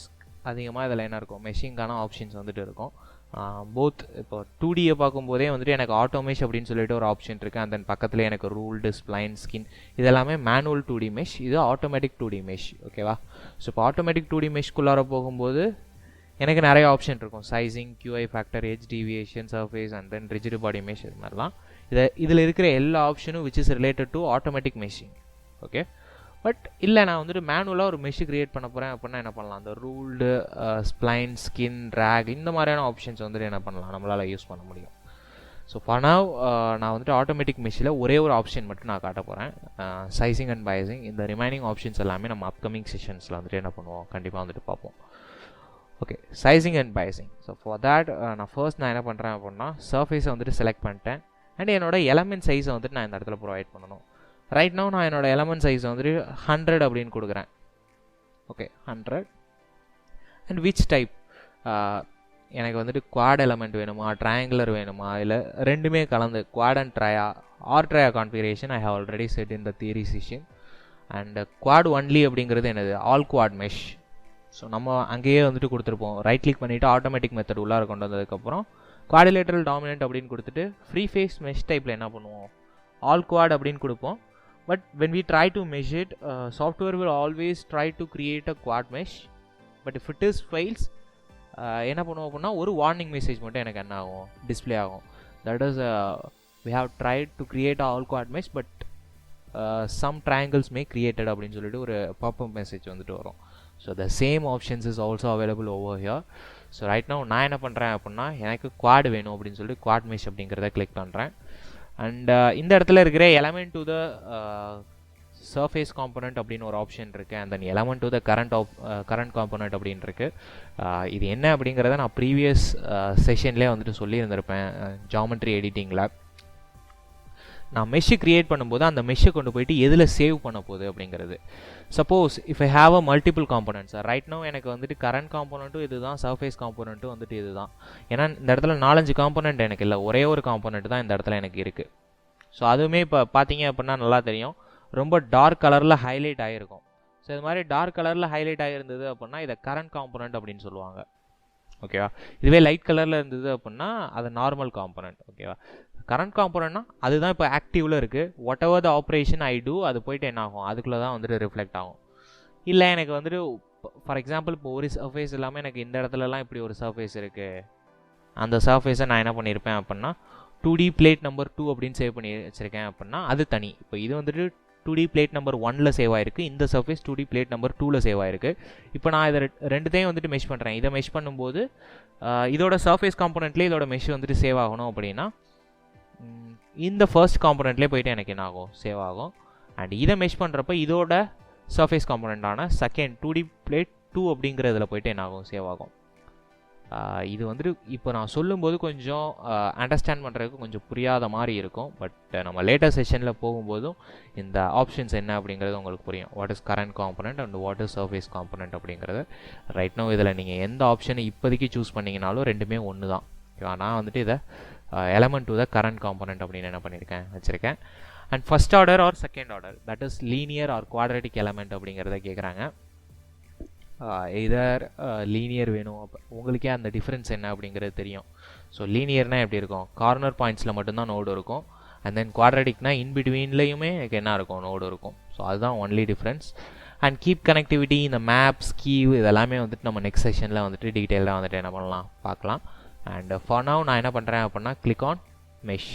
அதிகமாக இதில் என்ன இருக்கும், மெஷிங்கான ஆப்ஷன்ஸ் வந்துட்டு இருக்கும். போத் இப்போ 2Dயை பார்க்கும்போதே வந்துட்டு எனக்கு ஆட்டோமேஷ் அப்படின்னு சொல்லிட்டு ஒரு ஆப்ஷன் இருக்குது. அண்ட் தென் பக்கத்தில் எனக்கு ரூல்டு, ஸ்ப்ளைன், ஸ்கின், இதெல்லாமே மேனுவல் 2D மெஷ், இது ஆட்டோமேட்டிக் 2D மெஷ். ஓகேவா? ஸோ இப்போ ஆட்டோமேட்டிக் 2D மெஷ்குள்ளார போகும்போது எனக்கு நிறைய ஆப்ஷன் இருக்கும். Sizing, QI factor, edge deviation, surface and then rigid body mesh, இது மாதிரிலாம். இதில் இருக்கிற எல்லா ஆப்ஷனும் which is related to automatic meshing. Okay, but இல்லை நான் வந்துட்டு மேனுவலாக ஒரு மெஷ் க்ரியேட் பண்ண போகிறேன் அப்படின்னா என்ன பண்ணலாம், அந்த ரூல்டு, ஸ்ப்ளைன், ஸ்கின், ட்ராக், இந்த மாதிரியான ஆப்ஷன்ஸ் வந்துட்டு என்ன பண்ணலாம், நம்மளால் யூஸ் பண்ண முடியும். ஸோ ஃபார் நவ் நான் வந்துட்டு ஆட்டோமேட்டிக் மெஷில் ஒரே ஒரு ஆப்ஷன் மட்டும் நான் காட்ட போகிறேன், சைசிங் அண்ட் பைசிங். இந்த ரிமைனிங் ஆப்ஷன்ஸ் எல்லாமே நம்ம அப்கமிங் செஷன்ஸில் வந்துட்டு என்ன பண்ணுவோம், கண்டிப்பாக வந்துட்டு பார்ப்போம். Okay, sizing and biasing. So for that நான் என்ன பண்ணுறேன் அப்படின்னா சர்ஃபேஸை வந்துட்டு செலக்ட் பண்ணிட்டேன். அண்ட் என்னோட எலமெண்ட் சைஸை வந்துட்டு நான் இந்த இடத்துல ப்ரொவைட் பண்ணணும். ரைட் நவ் நான் என்னோட எலமெண்ட் சைஸை வந்துட்டு 100 அப்படின்னு கொடுக்குறேன். ஓகே 100 அண்ட் விச் டைப் எனக்கு வந்துட்டு குவாட் எலமெண்ட் வேணுமா ட்ரையாங்குலர் வேணுமா இல்லை ரெண்டுமே கலந்து quad and tria or tria configuration I have already set in the theory session. And quad only அப்படிங்கிறது என்னது ஆல் குவாட் மெஷ். ஸோ நம்ம அங்கேயே வந்துட்டு கொடுத்துருப்போம் ரைட் கிளிக் பண்ணிவிட்டு ஆட்டோமேட்டிக் மெத்தட் உள்ளார கொண்டு வந்ததுக்கப்புறம் குவாடிலேட்டரல் டாமினன்ட் அப்படின்னு கொடுத்துட்டு ஃப்ரீ ஃபேஸ் மெஷ் டைப்பில் என்ன பண்ணுவோம் ஆல் குவாட் அப்படின்னு கொடுப்போம். But when we try to mesh it, software will always try to create a quad mesh, but if it is fails என்ன பண்ணுவோம் அப்படின்னா ஒரு வார்னிங் மெசேஜ் மட்டும் எனக்கு என்ன ஆகும் டிஸ்பிளே ஆகும். That is we have tried to create a all quad mesh but some triangles may created அப்படின்னு சொல்லிட்டு ஒரு பாப்அப் மெசேஜ் வந்துட்டு வரும். So the same options is also available over here. So right now நான் என்ன பண்ணுறேன் அப்படின்னா எனக்கு குவாட் வேணும் அப்படின்னு சொல்லிட்டு குவாட் மெஷ் அப்படிங்கிறத கிளிக் பண்ணுறேன். அண்ட் இந்த இடத்துல இருக்கிற element to the surface component அப்படின்னு ஒரு ஆப்ஷன் இருக்குது. And then element to the current component அப்படின்னு இருக்குது. இது என்ன அப்படிங்கிறத நான் ப்ரீவியஸ் செஷன்லேயே வந்துட்டு சொல்லியிருந்திருப்பேன் ஜாமெட்ரி எடிட்டிங்கில். நான் மெஷ்ஷு க்ரியேட் பண்ணும்போது அந்த மெஷ்ஷை கொண்டு போயிட்டு எதில் சேவ் பண்ண போகுது அப்படிங்கிறது. Suppose if I have a multiple components right no எனக்கு வந்துட்டு கரண்ட் காம்பனண்ட்டும் இது தான் சர்ஃபேஸ் காம்பனண்ட்டும் வந்துட்டு இது தான். ஏன்னா இந்த இடத்துல 4-5 காம்பனண்ட் எனக்கு இல்லை ஒரே ஒரு காம்பனண்ட் தான் இந்த இடத்துல எனக்கு இருக்குது. ஸோ அதுவுமே இப்போ பார்த்தீங்க அப்படின்னா நல்லா தெரியும் ரொம்ப டார்க் கலரில் ஹைலைட் ஆகிருக்கும். ஸோ இது மாதிரி டார்க் கலரில் ஹைலைட் ஆகிருந்தது அப்படின்னா இதை கரண்ட் காம்பனண்ட் அப்படின்னு சொல்லுவாங்க. ஓகேவா. இதுவே லைட் கலரில் இருந்தது அப்படின்னா அது நார்மல் காம்பனண்ட். ஓகேவா. கரண்ட் காம்பனண்ட்னா அதுதான் இப்போ ஆக்டிவில் இருக்குது. Whatever the operation I do அது போய்ட்டு என்ன ஆகும் அதுக்குள்ளே தான் வந்துட்டு ரிஃப்ளெக்ட் ஆகும். இல்லை எனக்கு வந்துட்டு ஃபார் எக்ஸாம்பிள் இப்போ ஒரு சர்ஃபேஸ் இல்லாமல் எனக்கு இந்த இடத்துலலாம் இப்படி ஒரு சர்ஃபேஸ் இருக்குது. அந்த சர்ஃபேஸை நான் என்ன பண்ணியிருப்பேன் அப்படின்னா 2D பிளேட் நம்பர் 2 அப்படின்னு சேவ் பண்ணி வச்சுருக்கேன் அப்படின்னா அது தனி. இப்போ இது வந்துட்டு 2D பிளேட் நம்பர் 1ல் சேவ் ஆகிருக்கு. இந்த சர்ஃபேஸ் 2D பிளேட் நம்பர் 2ல் சேவ் ஆகிருக்கு. இப்போ நான் இதை ரெண்டுத்தையும் வந்துட்டு மெஷ் பண்ணுறேன். இதை மெஷ் பண்ணும்போது இதோட சர்ஃபேஸ் காம்பனண்ட்லேயே இதோட மெஷ் வந்துட்டு சேவ் ஆகணும் அப்படின்னா இந்த ஃபர்ஸ்ட் காம்பனண்ட்லேயே போய்ட்டு எனக்கு என்ன ஆகும் சேவ் ஆகும். அண்ட் இதை மெஷ் பண்ணுறப்ப இதோட சர்ஃபேஸ் காம்பனண்ட்டான செகண்ட் 2D பிளேட் 2 அப்படிங்கிறதுல போய்ட்டு என்ன ஆகும் சேவ் ஆகும். இது வந்துட்டு இப்போ நான் சொல்லும்போது கொஞ்சம் அண்டர்ஸ்டாண்ட் பண்ணுறதுக்கு கொஞ்சம் புரியாத மாதிரி இருக்கும். பட் நம்ம லேட்டஸ்ட் செஷனில் போகும்போதும் இந்த ஆப்ஷன்ஸ் என்ன அப்படிங்கிறது உங்களுக்கு புரியும். What is current component and what is surface component அப்படிங்கிறது. ரைட் நோ இதில் நீங்கள் எந்த ஆப்ஷனை இப்போதைக்கு சூஸ் பண்ணிங்கனாலும் ரெண்டுமே ஒன்று தான். ஓகேவா. நான் வந்துட்டு இதை element to the current component அப்படின்னு என்ன பண்ணியிருக்கேன் வச்சுருக்கேன். And first order or second order that is linear or quadratic element அப்படிங்கிறத கேட்குறாங்க. இதர் லீனியர் வேணும். அப்போ உங்களுக்கே அந்த டிஃப்ரென்ஸ் என்ன அப்படிங்கிறது தெரியும். ஸோ லீனியர்னால் எப்படி இருக்கும் கார்னர் பாயிண்ட்ஸில் மட்டும்தான் நோடு இருக்கும். அண்ட் தென் குவாட்ரேட்டிக்னா இன்பிட்வீன்லேயுமே எனக்கு என்ன இருக்கும் நோடு இருக்கும். ஸோ அதுதான் only difference. And keep connectivity இந்த மேப்ஸ் கீவ் இதெல்லாமே வந்துட்டு நம்ம நெக்ஸ்ட் செஷனில் வந்துட்டு டீட்டெயிலாக வந்துட்டு என்ன பண்ணலாம் பார்க்கலாம். அண்ட் ஃபார் நவ் நான் என்ன பண்ணுறேன் அப்படின்னா click on mesh.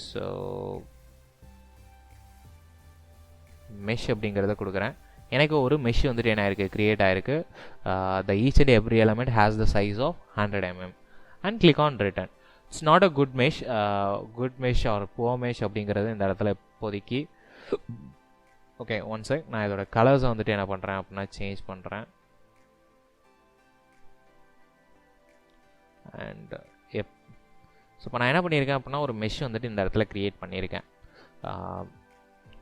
So mesh அப்படிங்கிறத கொடுக்குறேன். எனக்கு ஒரு மெஷ் வந்துட்டு என்ன ஆயிருக்கு கிரியேட் ஆயிருக்கு. The each and every element has the size of 100 mm and click on return. It's not a good mesh or poor mesh அப்படிங்கிறது இந்த இடத்துல இப்போதைக்கு. ஓகே ஒன் செக் நான் இதோட கலர்ஸை வந்துட்டு என்ன பண்ணுறேன் அப்படின்னா சேஞ்ச் பண்ணுறேன். அண்ட் ஸோ இப்போ நான் என்ன பண்ணியிருக்கேன் அப்படின்னா ஒரு மெஷ் வந்துட்டு இந்த இடத்துல க்ரியேட் பண்ணியிருக்கேன்.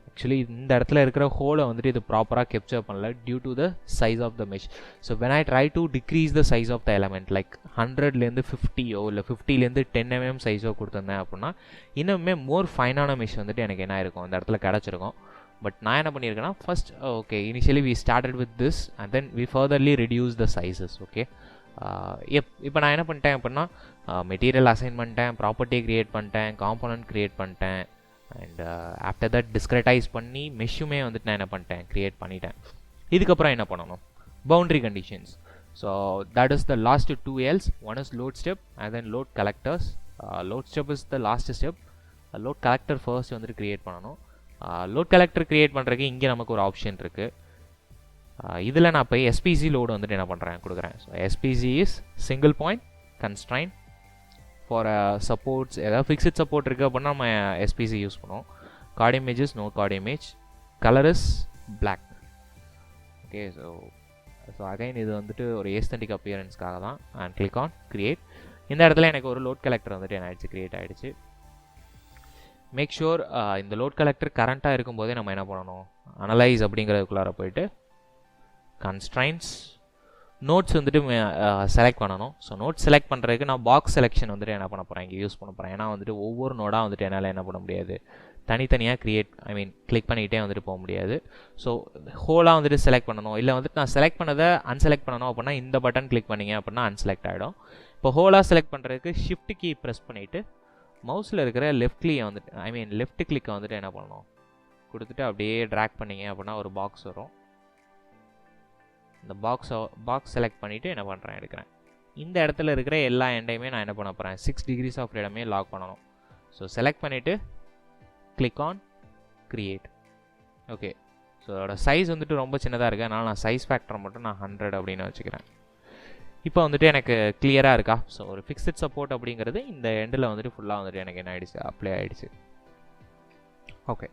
ஆக்சுவலி இந்த இடத்துல இருக்கிற ஹோலை வந்துட்டு இது ப்ராப்பராக கேப்சர் பண்ணல due to the size of the mesh. So when I try to decrease the size of the element like 100லேருந்து 50 இல்லை 50லேருந்து 10 mm சைஸோ கொடுத்துருந்தேன் அப்படின்னா இன்னுமே மோர் ஃபைனான மெஷ் வந்துட்டு எனக்கு என்ன இருக்கும் இந்த இடத்துல கிடச்சிருக்கும். பட் நான் என்ன பண்ணியிருக்கேன்னா first okay initially we started with this and then we furtherly reduce the sizes. Okay இப்போ நான் என்ன பண்ணிட்டேன் அப்படின்னா மெட்டீரியல் அசைன் பண்ணிட்டேன், ப்ராப்பர்ட்டி க்ரியேட் பண்ணிட்டேன், காம்பனண்ட் க்ரியேட் பண்ணிட்டேன். அண்ட் ஆஃப்டர் தட் டிஸ்கிரிட்டைஸ் பண்ணி மெஷ்ஷுமே வந்துட்டு நான் என்ன பண்ணிட்டேன் க்ரியேட் பண்ணிட்டேன். இதுக்கப்புறம் என்ன பண்ணணும் boundary conditions. So that is the last 2 L's. One is load step and then load collectors. Load step is the last step. Load collector first வந்துட்டு க்ரியேட் பண்ணணும். லோட் கலெக்டர் க்ரியேட் பண்ணுறதுக்கு இங்கே நமக்கு ஒரு ஆப்ஷன் இருக்குது. இதில் நான் இப்போ எஸ்பிசி லோடு வந்துட்டு என்ன பண்ணுறேன் கொடுக்குறேன். So SPC is single point constrain for supports. ஏதாவது ஃபிக்ஸட் சப்போர்ட் இருக்குது அப்படின்னா நம்ம எஸ்பிசி யூஸ் பண்ணுவோம். Card images no card image. Colour is black. Okay so again இது வந்துட்டு ஒரு ஏஸ்தட்டிக் அப்பியரன்ஸ்க்காக தான். And click on create. இந்த இடத்துல எனக்கு ஒரு லோட் கலெக்டர் வந்துட்டு என்ன ஆயிடுச்சு கிரியேட் ஆகிடுச்சு. மேக் ஷூர் இந்த லோட் கலெக்டர் கரண்ட்டாக இருக்கும்போதே நம்ம என்ன பண்ணணும் அனலைஸ் அப்படிங்கிறதுக்குள்ளார போயிட்டு கன்ஸ்ட்ரைன்ஸ், நோட்ஸ் வந்துட்டு செலக்ட் பண்ணணும். ஸோ நோட்ஸ் செலக்ட் பண்ணுறதுக்கு நான் பாக்ஸ் செலெக்ஷன் வந்துட்டு என்ன பண்ண போகிறேன், இங்கே யூஸ் பண்ண போகிறேன். ஏன்னா வந்துட்டு ஒவ்வொரு நோடாக வந்துட்டு என்னால் என்ன பண்ண முடியாது, தனித்தனியாக கிளிக் பண்ணிக்கிட்டே வந்துட்டு போக முடியாது. ஸோ ஹோலாக வந்துட்டு செலக்ட் பண்ணணும். இல்லை வந்துட்டு நான் செலக்ட் பண்ணதை அன்செலக்ட் பண்ணணும் அப்படின்னா இந்த பட்டன் கிளிக் பண்ணிங்க அப்படின்னா அன்செலக்ட் ஆகிடும். இப்போ ஹோலாக செலக்ட் பண்ணுறதுக்கு ஷிஃப்ட் கீ ப்ரெஸ் பண்ணிவிட்டு மவுஸில் இருக்கிற லெஃப்ட் கிளிக்கை வந்துட்டு என்ன பண்ணணும், கொடுத்துட்டு அப்படியே ட்ராக் பண்ணிங்க அப்படின்னா ஒரு பாக்ஸ் வரும். இந்த பாக்ஸ் செலக்ட் பண்ணிவிட்டு என்ன பண்ணுறேன், எடுக்கிறேன். இந்த இடத்துல இருக்கிற எல்லா எண்டையுமே நான் என்ன பண்ண போகிறேன், 6 degrees ஆஃப் ஃப்ரீடமே லாக் பண்ணணும். ஸோ செலக்ட் பண்ணிவிட்டு click on create. Okay, so அதோட சைஸ் வந்துட்டு ரொம்ப சின்னதாக இருக்குது. அதனால் நான் சைஸ் ஃபேக்டரை மட்டும் நான் 100 அப்படின்னு வச்சுக்கிறேன். இப்போ வந்துட்டு எனக்கு கிளியராக இருக்கா. ஸோ ஒரு ஃபிக்ஸட் சப்போர்ட் அப்படிங்கிறது இந்த எண்டில் வந்துட்டு ஃபுல்லாக வந்துட்டு எனக்கு என்ன ஆகிடுச்சு, அப்ளை ஆகிடுச்சு. Okay,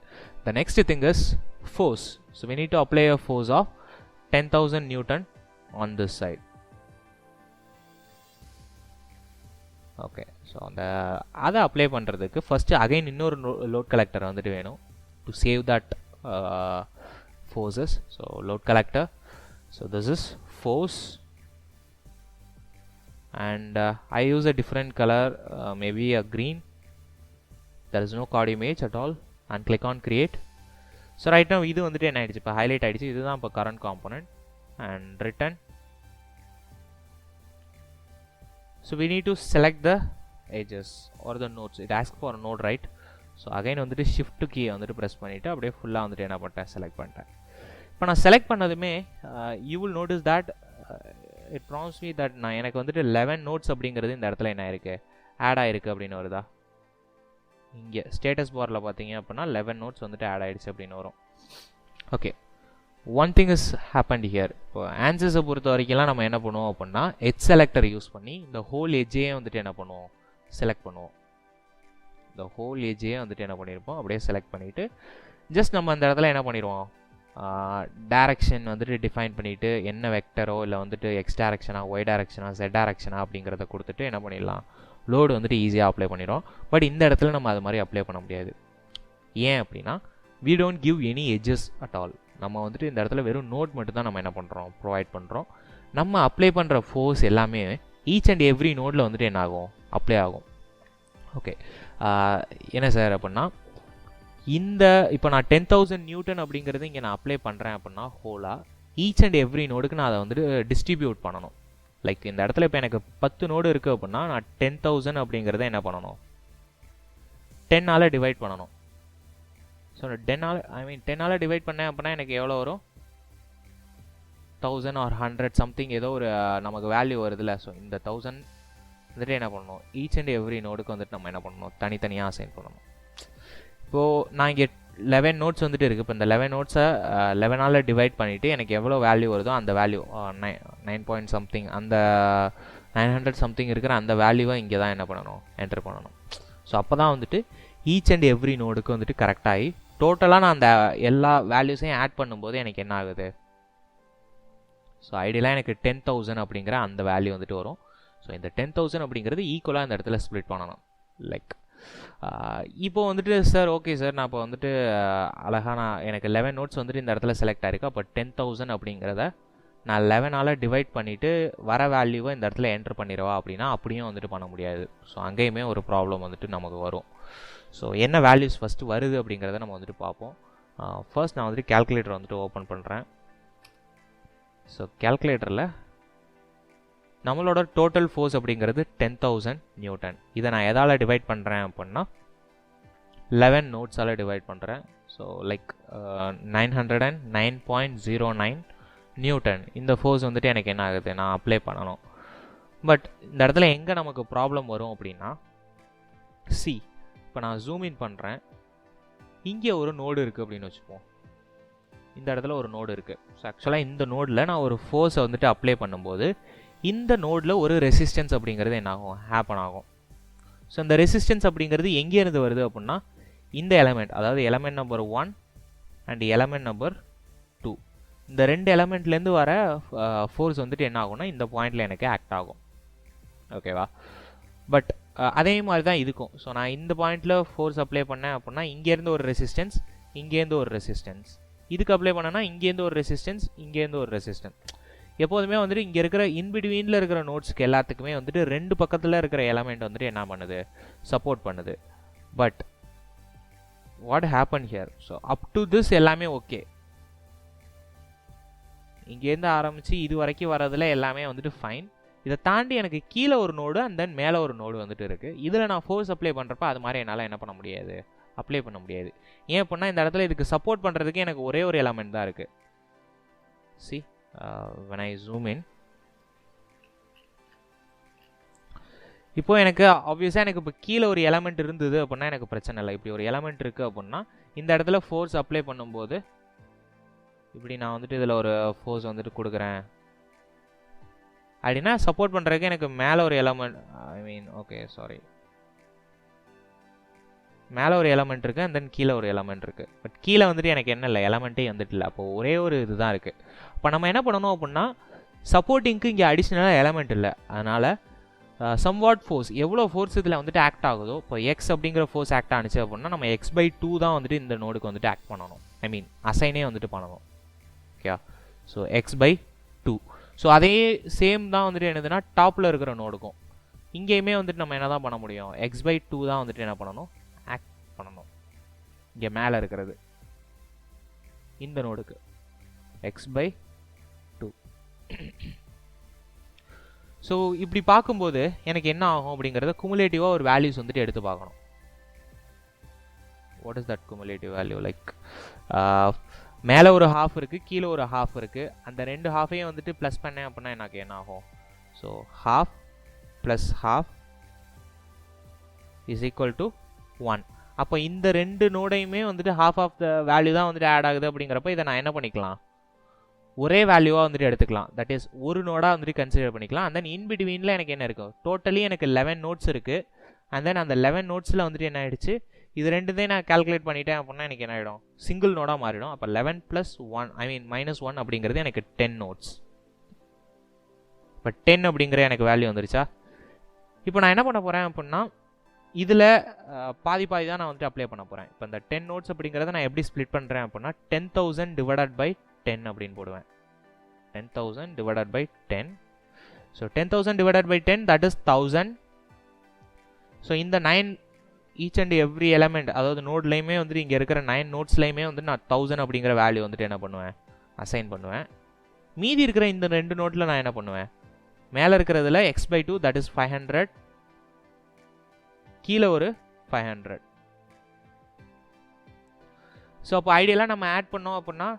the next thing is force. So we need to apply a force of 10,000 Newton on this side. Okay, so அதை அப்ளை பண்ணுறதுக்கு ஃபஸ்ட்டு அகைன் இன்னொரு லோட் கலெக்டர் வந்துட்டு வேணும் to save that forces. So load collector, so this is force and I use a different color, maybe a green. There is no card image at all and click on create. So right now இது வந்துட்டு என்ன ஆயிடுச்சு, இப்போ highlight ஆயிடுச்சு. இதுதான் இப்போ current component and return. So we need to select the edges or the nodes. It asks for a node, right? So again வந்துட்டு shift key வந்துட்டு press பண்ணிட்டு அப்படியே ஃபுல்லாக வந்துட்டு என்ன பண்ணிட்டேன், செலக்ட் பண்ணிட்டேன். இப்போ நான் செலக்ட் பண்ணதுமே you will notice that it prompts me that நான் எனக்கு வந்துட்டு 11 nodes அப்படிங்கிறது இந்த இடத்துல என்ன ஆயிருக்கு, ஆட் ஆயிருக்கு அப்படின்னு வருதா. இங்கே ஸ்டேட்டஸ் பாரில் பார்த்தீங்க அப்படின்னா 11 nodes வந்துட்டு ஆட் ஆகிடுச்சு அப்படின்னு வரும். Okay, one thing is happened here. இப்போ ஆன்சர்ஸை பொறுத்த வரைக்கும்லாம் நம்ம என்ன பண்ணுவோம் அப்படின்னா எட்ஜ் செலக்டர் யூஸ் பண்ணி இந்த ஹோல் எட்ஜையே வந்துட்டு என்ன பண்ணுவோம், செலக்ட் பண்ணுவோம். இந்த ஹோல் எட்ஜையே வந்துட்டு என்ன பண்ணியிருப்போம், அப்படியே செலக்ட் பண்ணிவிட்டு ஜஸ்ட் நம்ம அந்த இடத்துல என்ன பண்ணிடுவோம், டைரக்ஷன் வந்துட்டு டிஃபைன் பண்ணிவிட்டு என்ன வெக்டரோ இல்லை வந்துட்டு எக்ஸ் டைரக்ஷனா, ஒய் டைரக்ஷனா, ஜெட் டைரக்ஷனா அப்படிங்கிறத கொடுத்துட்டு என்ன பண்ணிடலாம், லோடு வந்துட்டு ஈஸியாக அப்ளை பண்ணிடும். பட் இந்த இடத்துல நம்ம அது மாதிரி அப்ளை பண்ண முடியாது. ஏன் அப்படின்னா we don't give any edges at all. நம்ம வந்துட்டு இந்த இடத்துல வெறும் நோட் மட்டும் தான் நம்ம என்ன பண்ணுறோம், ப்ரொவைட் பண்ணுறோம். நம்ம அப்ளை பண்ணுற ஃபோர்ஸ் எல்லாமே ஈச் அண்ட் எவ்ரி நோடில் வந்துட்டு என்ன ஆகும், அப்ளை ஆகும். ஓகே, என்ன சார் அப்படின்னா இந்த இப்போ நான் 10,000 Newton அப்படிங்கிறது இங்கே நான் அப்ளை பண்ணுறேன் அப்படின்னா ஹோலாக ஈச் அண்ட் எவ்ரி நோடுக்கு நான் அதை வந்துட்டு டிஸ்ட்ரிபியூட் பண்ணணும். லைக் இந்த இடத்துல இப்போ எனக்கு 10 நோடு இருக்குது அப்படின்னா நான் 10,000 அப்படிங்கிறத என்ன பண்ணணும், 10ஆல் டிவைட் பண்ணணும். ஸோ 10ஆல் டிவைட் பண்ணேன் அப்படின்னா எனக்கு எவ்வளோ வரும், 1000 or 100 சம்திங் ஏதோ ஒரு நமக்கு வேல்யூ வருதுல்ல. ஸோ இந்த 1000 வந்துட்டு என்ன பண்ணணும், ஈச் அண்ட் எவ்ரி நோடுக்கு வந்துட்டு நம்ம என்ன பண்ணணும், தனித்தனியாக அசைன் பண்ணணும். இப்போது நான் இங்கே 11 நோட்ஸ் வந்துட்டு இருக்குது. இப்போ இந்த 11 நோட்ஸை 11ஆல் டிவைட் பண்ணிவிட்டு எனக்கு எவ்வளோ வேல்யூ வருதோ அந்த வேல்யூ 9 பாயிண்ட் சம்திங், அந்த 900 சம்திங் இருக்கிற அந்த வேல்யூவை இங்கே தான் என்ன பண்ணணும், என்டர் பண்ணணும். ஸோ அப்போ தான் வந்துட்டு ஈச் அண்ட் எவ்ரி நோடுக்கு வந்துட்டு கரெக்டாகி டோட்டலாக நான் அந்த எல்லா வேல்யூஸையும் ஆட் பண்ணும்போது எனக்கு என்ன ஆகுது, ஸோ ஐடியலாக எனக்கு 10,000 அப்படிங்கிற அந்த வேல்யூ வந்துட்டு வரும். ஸோ இந்த 10,000 அப்படிங்கிறது ஈக்குவலாக இந்த இடத்துல ஸ்ப்ளிட் பண்ணணும். லைக் இப்போது வந்துட்டு சார் ஓகே சார் நான் இப்போ வந்துட்டு அழகாக எனக்கு 11 நோட்ஸ் வந்துட்டு இந்த இடத்துல செலக்ட் ஆகிருக்கு. அப்போ 10,000 அப்படிங்கிறத நான் 11ஆல் டிவைட் பண்ணிவிட்டு வர வேல்யூவை இந்த இடத்துல என்ட்ரு பண்ணிடுவா அப்படின்னா அப்படியும் வந்துட்டு பண்ண முடியாது. ஸோ அங்கேயுமே ஒரு ப்ராப்ளம் வந்துட்டு நமக்கு வரும். ஸோ என்ன வேல்யூஸ் ஃபஸ்ட்டு வருது அப்படிங்கிறத நம்ம வந்துட்டு பார்ப்போம். ஃபர்ஸ்ட் நான் வந்துட்டு கேல்குலேட்டர் வந்துட்டு ஓப்பன் பண்ணுறேன். ஸோ கேல்குலேட்டரில் நம்மளோட டோட்டல் ஃபோர்ஸ் அப்படிங்கிறது 10,000 Newton. இதை நான் எதால் டிவைட் பண்ணுறேன் அப்படின்னா 11 நோட்ஸால் டிவைட் பண்ணுறேன். ஸோ லைக் 909.09 Newton இந்த ஃபோர்ஸ் வந்துட்டு எனக்கு என்ன ஆகுது, நான் அப்ளை பண்ணணும். பட் இந்த இடத்துல எங்கே நமக்கு ப்ராப்ளம் வரும் அப்படின்னா சி, இப்போ நான் ஜூம் இன் பண்ணுறேன், இங்கே ஒரு நோடு இருக்குது அப்படின்னு வச்சுப்போம். இந்த இடத்துல ஒரு நோடு இருக்குது. ஸோ ஆக்சுவலாக இந்த நோடில் நான் ஒரு ஃபோர்ஸை வந்துட்டு அப்ளை பண்ணும்போது இந்த நோடில் ஒரு ரெசிஸ்டன்ஸ் அப்படிங்கிறது என்ன ஆகும், ஹேப்பன் ஆகும். ஸோ இந்த ரெசிஸ்டன்ஸ் அப்படிங்கிறது எங்கேருந்து வருது அப்படின்னா இந்த எலமெண்ட், அதாவது element number 1 and element number 2, இந்த 2 எலமெண்ட்லேருந்து வர ஃபோர்ஸ் வந்துட்டு என்ன ஆகும்னா இந்த பாயிண்டில் எனக்கு ஆக்ட் ஆகும். ஓகேவா? பட் அதே மாதிரி தான் இருக்கும். ஸோ நான் இந்த பாயிண்டில் ஃபோர்ஸ் அப்ளை பண்ணேன் அப்படின்னா இங்கேருந்து ஒரு ரெசிஸ்டன்ஸ், இங்கேருந்து ஒரு ரெசிஸ்டன்ஸ், இதுக்கு அப்ளை பண்ணனா இங்கேருந்து ஒரு ரெசிஸ்டன்ஸ், இங்கேருந்து ஒரு ரெசிஸ்டன்ஸ். எப்போதுமே வந்துட்டு இங்கே இருக்கிற இன்பிட்வீனில் இருக்கிற நோட்ஸ்க்கு எல்லாத்துக்குமே வந்துட்டு 2 பக்கத்தில் இருக்கிற எலமெண்ட் வந்துட்டு என்ன பண்ணுது, சப்போர்ட் பண்ணுது. But what happen here? So up to this எல்லாமே ஓகே. இங்கேருந்து ஆரம்பித்து இது வரைக்கும் வரதில் எல்லாமே வந்துட்டு ஃபைன். இதை தாண்டி எனக்கு கீழே ஒரு நோடு அண்ட் தென் மேலே ஒரு நோடு வந்துட்டு இருக்குது. இதில் நான் ஃபோர்ஸ் அப்ளை பண்ணுறப்ப அது மாதிரி என்னால் என்ன பண்ண முடியாது, அப்ளை பண்ண முடியாது. ஏன் அப்படின்னா இந்த இடத்துல இதுக்கு சப்போர்ட் பண்ணுறதுக்கு எனக்கு ஒரே ஒரு எலமெண்ட் தான் இருக்குது. C when I zoom in, இப்போ எனக்கு ஆப்வியஸாக எனக்கு இப்போ கீழே ஒரு எலமெண்ட் இருந்தது அப்படின்னா எனக்கு பிரச்சனை இல்லை. இப்படி ஒரு எலமெண்ட் இருக்குது அப்படின்னா இந்த இடத்துல ஃபோர்ஸ் அப்ளை பண்ணும்போது இப்படி நான் வந்துட்டு இதில் ஒரு ஃபோர்ஸ் வந்துட்டு கொடுக்குறேன் அப்படின்னா சப்போர்ட் பண்ணுறதுக்கு எனக்கு மேலே ஒரு எலமெண்ட், மேலே ஒரு எலமெண்ட் இருக்குது அண்ட் தென் கீழே ஒரு எலமெண்ட் இருக்குது. பட் கீழே வந்துட்டு எனக்கு என்ன இல்லை, எலமெண்ட்டே வந்துட்டு இல்லை. அப்போ ஒரே ஒரு இது தான் இருக்குது. இப்போ நம்ம என்ன பண்ணணும் அப்படின்னா சப்போர்ட்டிங்க்கு இங்கே அடிஷ்னலாக எலமெண்ட் இல்லை. அதனால் சம்வாட் ஃபோர்ஸ், எவ்வளோ ஃபோர்ஸ் இதில் வந்துட்டு ஆக்ட் ஆகுதோ, இப்போ எக்ஸ் அப்படிங்கிற ஃபோர்ஸ் ஆக்ட் ஆனிச்சு அப்படின்னா நம்ம x/2 தான் வந்துட்டு இந்த நோடுக்கு வந்துட்டு ஆக்ட் பண்ணணும். அசைனே வந்துட்டு பண்ணணும். Okay, so x/2. ஸோ அதே சேம் தான் வந்துட்டு என்னதுன்னா டாப்பில் இருக்கிற நோடுக்கும் இங்கேயுமே வந்துட்டு நம்ம என்ன தான் பண்ண முடியும், x/2 தான் வந்துட்டு என்ன பண்ணணும், ஆக்ட் பண்ணணும். இங்கே மேலே இருக்கிறது இந்த நோடுக்கு x/2. ஸோ இப்படி பார்க்கும்போது எனக்கு என்ன ஆகும் அப்படிங்கிறத குமுலேட்டிவாக ஒரு வேல்யூஸ் வந்துட்டு எடுத்து பார்க்கணும். What is that cumulative value? Like மேலே ஒரு ஹாஃப் இருக்குது, கீழே ஒரு ஹாஃப் இருக்குது. அந்த 2 ஹாஃபையும் வந்துட்டு ப்ளஸ் பண்ணேன் அப்படின்னா எனக்கு என்ன ஆகும்? So half plus half is equal to 1. அப்போ இந்த 2 நோடையுமே வந்துட்டு ஹாஃப் ஆஃப் த வேல்யூ தான் வந்துட்டு ஆட் ஆகுது. அப்படிங்கிறப்ப இதை நான் என்ன பண்ணிக்கலாம், ஒரே வேல்யூவாக வந்துட்டு எடுத்துக்கலாம். தட் இஸ் ஒரு நோடாக வந்துட்டு கன்சிடர் பண்ணிக்கலாம். அண்ட் தென் இன்பிட்வீனில் எனக்கு என்ன இருக்கும், டோட்டலி எனக்கு 11 நோட்ஸ் இருக்குது. அண்ட் தென் அந்த 11 நோட்ஸில் வந்துட்டு என்ன ஆகிடுச்சு, இது ரெண்டுதே நான் கால்குலேட் பண்ணிட்டேன் அப்படின்னா எனக்கு என்ன ஆகிடும், சிங்கிள் நோடாக மாறிடும். அப்போ 11 + 1 -1 அப்படிங்கிறது எனக்கு 10 நோட்ஸ். இப்போ 10 அப்படிங்கிற எனக்கு வேல்யூ வந்துருச்சா? இப்போ நான் என்ன பண்ண போகிறேன் அப்படின்னா இதில் பாதி தான் நான் வந்துட்டு அப்ளை பண்ண போகிறேன். இப்போ இந்த 10 நோட்ஸ் அப்படிங்கிறத நான் எப்படி ஸ்ப்ளிட் பண்ணுறேன் அப்படின்னா 10,000 டிவைடட் பை 10 அப்படின்னு போடுவேன். 10,000 divided by 10. So 10,000 divided by 10 that is 1000. So இந்த 9 ஈச் அண்ட் எவ்ரி எலமெண்ட், அதாவது நோட்லையுமே வந்துட்டு இங்கே இருக்கிற 9 நோட்ஸ்லையுமே வந்து நான் 1000 அப்படிங்கிற வேல்யூ வந்துட்டு என்ன பண்ணுவேன், அசைன் பண்ணுவேன். மீதி இருக்கிற இந்த 2 நோட்டில் நான் என்ன பண்ணுவேன், மேலே இருக்கிறதுல x/2 தட் இஸ் 500, கீழே ஒரு 500. ஸோ அப்போ ஐடியலாக நம்ம ஆட் பண்ணோம் அப்படின்னா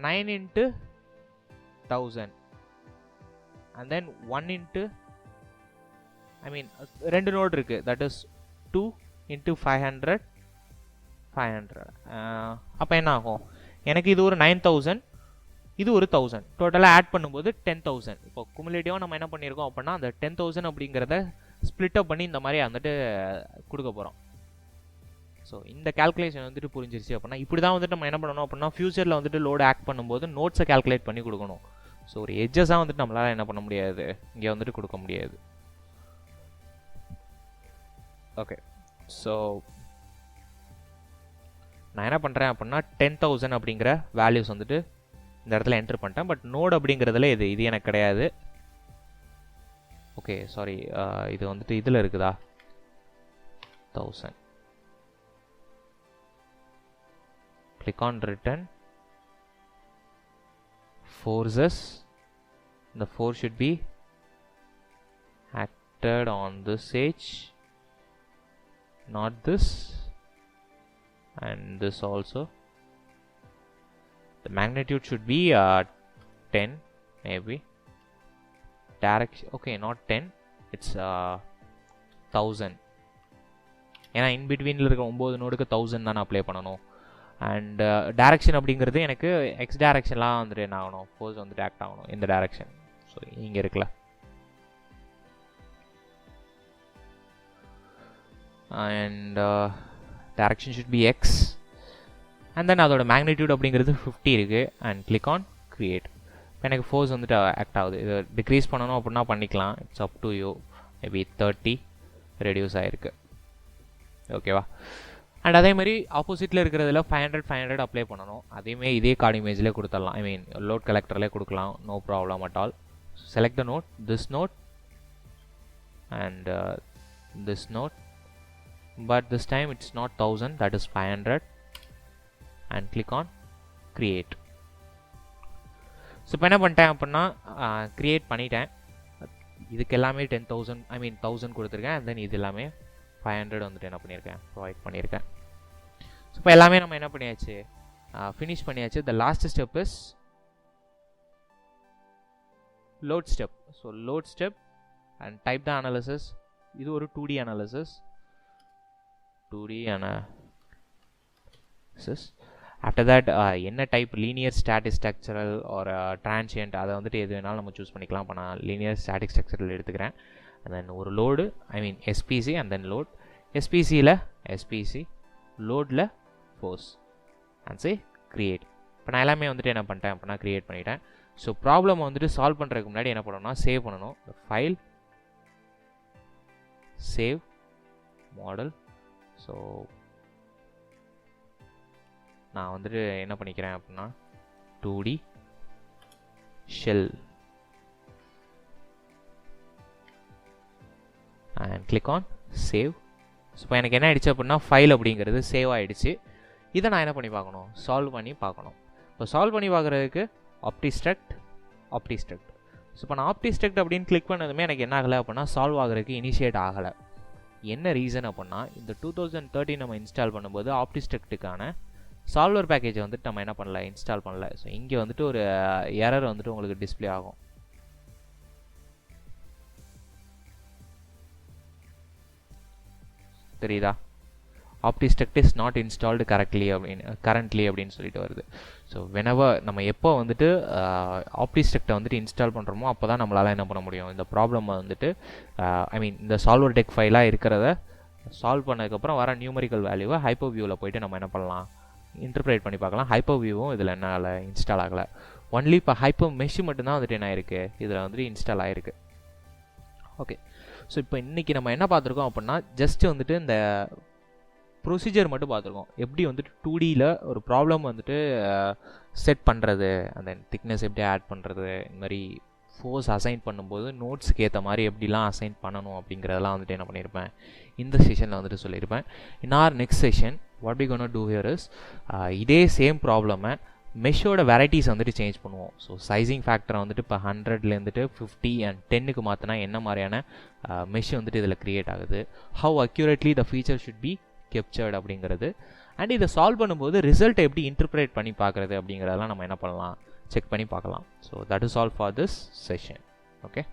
9 × 1000 அண்ட் தென் 1 × 2 நோட் இருக்குது, தட் இஸ் 2 × 500. அப்போ என்ன ஆகும், எனக்கு இது ஒரு 9000, இது ஒரு 1000, டோட்டலாக ஆட் பண்ணும்போது 10,000. இப்போ குமுலேட்டிவாக நம்ம என்ன பண்ணியிருக்கோம் அப்படின்னா அந்த 10,000 அப்படிங்கிறத ஸ்ப்ளிட் அப் பண்ணி இந்த மாதிரி வந்துட்டு கொடுக்க போகிறோம். ஸோ இந்த கால்குலேஷன் வந்துட்டு புரிஞ்சிருச்சு அப்படின்னா இப்படி தான் வந்துட்டு நம்ம என்ன பண்ணணும் அப்படின்னா ஃபியூச்சரில் வந்துட்டு லோடு ஆக்ட் பண்ணும்போது நோட்ஸை கால்குலேட் பண்ணி கொடுக்கணும். ஸோ ஒரு எட்ஜஸாக வந்துட்டு நம்மளால் என்ன பண்ண முடியாது, இங்கே வந்துட்டு கொடுக்க முடியாது. ஓகே, ஸோ நான் என்ன பண்ணுறேன் அப்படின்னா 10,000 அப்படிங்கிற வேல்யூஸ் வந்துட்டு இந்த இடத்துல என்டர் பண்ணிட்டேன். பட் நோட் அப்படிங்கிறதுல இது எனக்கு கிடையாது. ஓகே, சாரி, இது வந்துட்டு இதில் இருக்குதா 1000. Click on return forces. The force should be acted on this edge, not this, and this also. The magnitude should be 10 maybe. Direction, okay, not 10, it's 1000. ஏன்னா in betweenல இருக்க 9 நோடுக்கு 1000 தான் அப்ளை பண்ணணும். அண்ட் டைரக்ஷன் அப்படிங்கிறது எனக்கு எக்ஸ் டைரக்ஷன்லாம் வந்துட்டு என்ன ஆகணும், ஃபோர்ஸ் வந்துட்டு ஆக்ட் ஆகணும் இந்த டைரக்ஷன். ஸோ இங்கே இருக்குல்ல, and direction should be X and then அதோட மேக்னிடியூட் அப்படிங்கிறது 50 இருக்குது. And click on create. இப்போ எனக்கு ஃபோர்ஸ் வந்துட்டு ஆக்ட் ஆகுது. இதை டிக்ரீஸ் பண்ணணும் அப்படின்னா பண்ணிக்கலாம், it's up to you. Maybe 30 reduce ஆகிருக்கு. ஓகேவா? அண்ட் அதே மாதிரி ஆப்போசிட்டில் இருக்கிறதுல 500 அப்ளை பண்ணணும். அதேமாதிரி இதே கார்டு இமேஜ்லேயே கொடுத்துடலாம். ஐ மீன் லோட் கலெக்டர்லேயே கொடுக்கலாம். No problem at all. Select the node, this node and this node, but this time it's not 1000, that is 500, and click on create. So இப்போ என்ன பண்ணிட்டேன் அப்படின்னா create பண்ணிட்டேன். இதுக்கு எல்லாமே 10,000 ஐ மீன் 1000 கொடுத்துருக்கேன். அண்ட் தென் இது எல்லாமே 500 வந்துட்டு என்ன பண்ணியிருக்கேன், ப்ரொவைட் பண்ணியிருக்கேன். ஸோ இப்போ எல்லாமே நம்ம என்ன பண்ணியாச்சு, ஃபினிஷ் பண்ணியாச்சு. The last step is load step. So load step and type the analysis. இது ஒரு 2D அனாலிசிஸ். ஆஃப்டர் தட் என்ன டைப், லீனியர் ஸ்டாட்டிக் ஸ்ட்ரக்சரல் ஒரு டிரான்சியன்ட், அதை வந்துட்டு எது வேணாலும் நம்ம சூஸ் பண்ணிக்கலாம். இப்போ நான் லீனியர் ஸ்டாட்டிக் ஸ்ட்ரக்சரல் எடுத்துக்கிறேன். அண்ட் தென் ஒரு load, I mean SPC and then load. எஸ்பிசியில் எஸ்பிசி, லோடில் ஃபோர்ஸ் அண்ட் சே கிரியேட். இப்போ நான் எல்லாமே வந்துட்டு என்ன பண்ணிட்டேன் அப்படின்னா கிரியேட் பண்ணிட்டேன். ஸோ ப்ராப்ளம் வந்துட்டு சால்வ் பண்ணுறதுக்கு முன்னாடி என்ன பண்ணணும்னா சேவ் பண்ணணும். File, save model. ஸோ நான் வந்துட்டு என்ன பண்ணிக்கிறேன் அப்படின்னா 2D shell and click on save. So இப்போ எனக்கு என்ன ஆயிடுச்சு அப்படின்னா ஃபைல் அப்படிங்கிறது சேவ் ஆகிடுச்சு. இதை நான் என்ன பண்ணி பார்க்கணும், சால்வ் பண்ணி பார்க்கணும். இப்போ சால்வ் பண்ணி பார்க்குறதுக்கு ஆப்டிஸ்ட்ரக்ட். ஸோ இப்போ நான் ஆப்டிஸ்ட்ரக்ட் அப்படின்னு கிளிக் பண்ணதுமே எனக்கு என்ன ஆகலை அப்படின்னா சால்வ் ஆகிறதுக்கு இனிஷியேட் ஆகலை. என்ன ரீசன் அப்படின்னா இந்த 2013 நம்ம இன்ஸ்டால் பண்ணும்போது ஆப்டிஸ்ட்ரக்ட்டுக்கான சால்வர் பேக்கேஜை வந்துட்டு நம்ம என்ன பண்ணல, இன்ஸ்டால் பண்ணல. ஸோ இங்கே வந்துட்டு ஒரு எரர் வந்துட்டு உங்களுக்கு டிஸ்பிளே ஆகும். தெரியுதா, ஆப்டிஸ்ட்ரக்ட் இஸ் நாட் இன்ஸ்டால்டு கரண்ட்லி அப்படின்னு சொல்லிட்டு வருது. ஸோ வெனவர் நம்ம எப்போ வந்துட்டு ஆப்டிஸ்ட்ரக்டை வந்துட்டு இன்ஸ்டால் பண்ணுறோமோ அப்போ தான் நம்மளால் என்ன பண்ண முடியும், இந்த ப்ராப்ளம் வந்துட்டு ஐ மீன் இந்த சால்வர் டெக் ஃபைலாக இருக்கிறத சால்வ் பண்ணதுக்கப்புறம் வர நியூமரிக்கல் வேல்யூவை ஹைப்பர் வியூவில் போய்ட்டு நம்ம என்ன பண்ணலாம், இன்டர்பிரேட் பண்ணி பார்க்கலாம். ஹைப்பர் வியூவும் இதில் என்னால் இன்ஸ்டால் ஆகலை. ஒன்லி இப்போ ஹைப்பர் மெஷ் மட்டும்தான் வந்துட்டு என்ன ஆயிருக்கு, இதில் வந்துட்டு இன்ஸ்டால் ஆகிருக்கு. ஓகே, ஸோ இப்போ இன்றைக்கி நம்ம என்ன பார்த்துருக்கோம் அப்படின்னா ஜஸ்ட்டு வந்துட்டு இந்த ப்ரொசீஜர் மட்டும் பார்த்துருக்கோம். எப்படி வந்துட்டு 2Dயில் ஒரு ப்ராப்ளம் வந்துட்டு செட் பண்ணுறது, அந்த திக்னஸ் எப்படி ஆட் பண்ணுறது, இந்த மாதிரி ஃபோர்ஸ் அசைன் பண்ணும்போது நோட்ஸுக்கு ஏற்ற மாதிரி எப்படிலாம் அசைன் பண்ணணும் அப்படிங்கிறதெல்லாம் வந்துட்டு என்ன பண்ணியிருப்பேன், இந்த செஷனில் வந்துட்டு சொல்லியிருப்பேன். In our next session what we gonna do here is, இதே சேம் ப்ராப்ளமை மெஷ்ஷோட வெரைட்டிஸ் வந்துட்டு சேஞ்ச் பண்ணுவோம். ஸோ சைசிங் ஃபேக்டரை வந்துட்டு இப்போ 100லேருந்துட்டு 50 அண்ட் 10க்கு மாற்றினா என்ன மாதிரியான மெஷ் வந்துட்டு இதில் க்ரியேட் ஆகுது, how accurately the feature should be captured அப்படிங்கிறது, அண்ட் இதை சால்வ் பண்ணும்போது ரிசல்ட்டை எப்படி இன்டர்பிரேட் பண்ணி பார்க்குறது அப்படிங்கிறதெல்லாம் நம்ம என்ன பண்ணலாம், செக் பண்ணி பார்க்கலாம். So that is all for this session. Okay.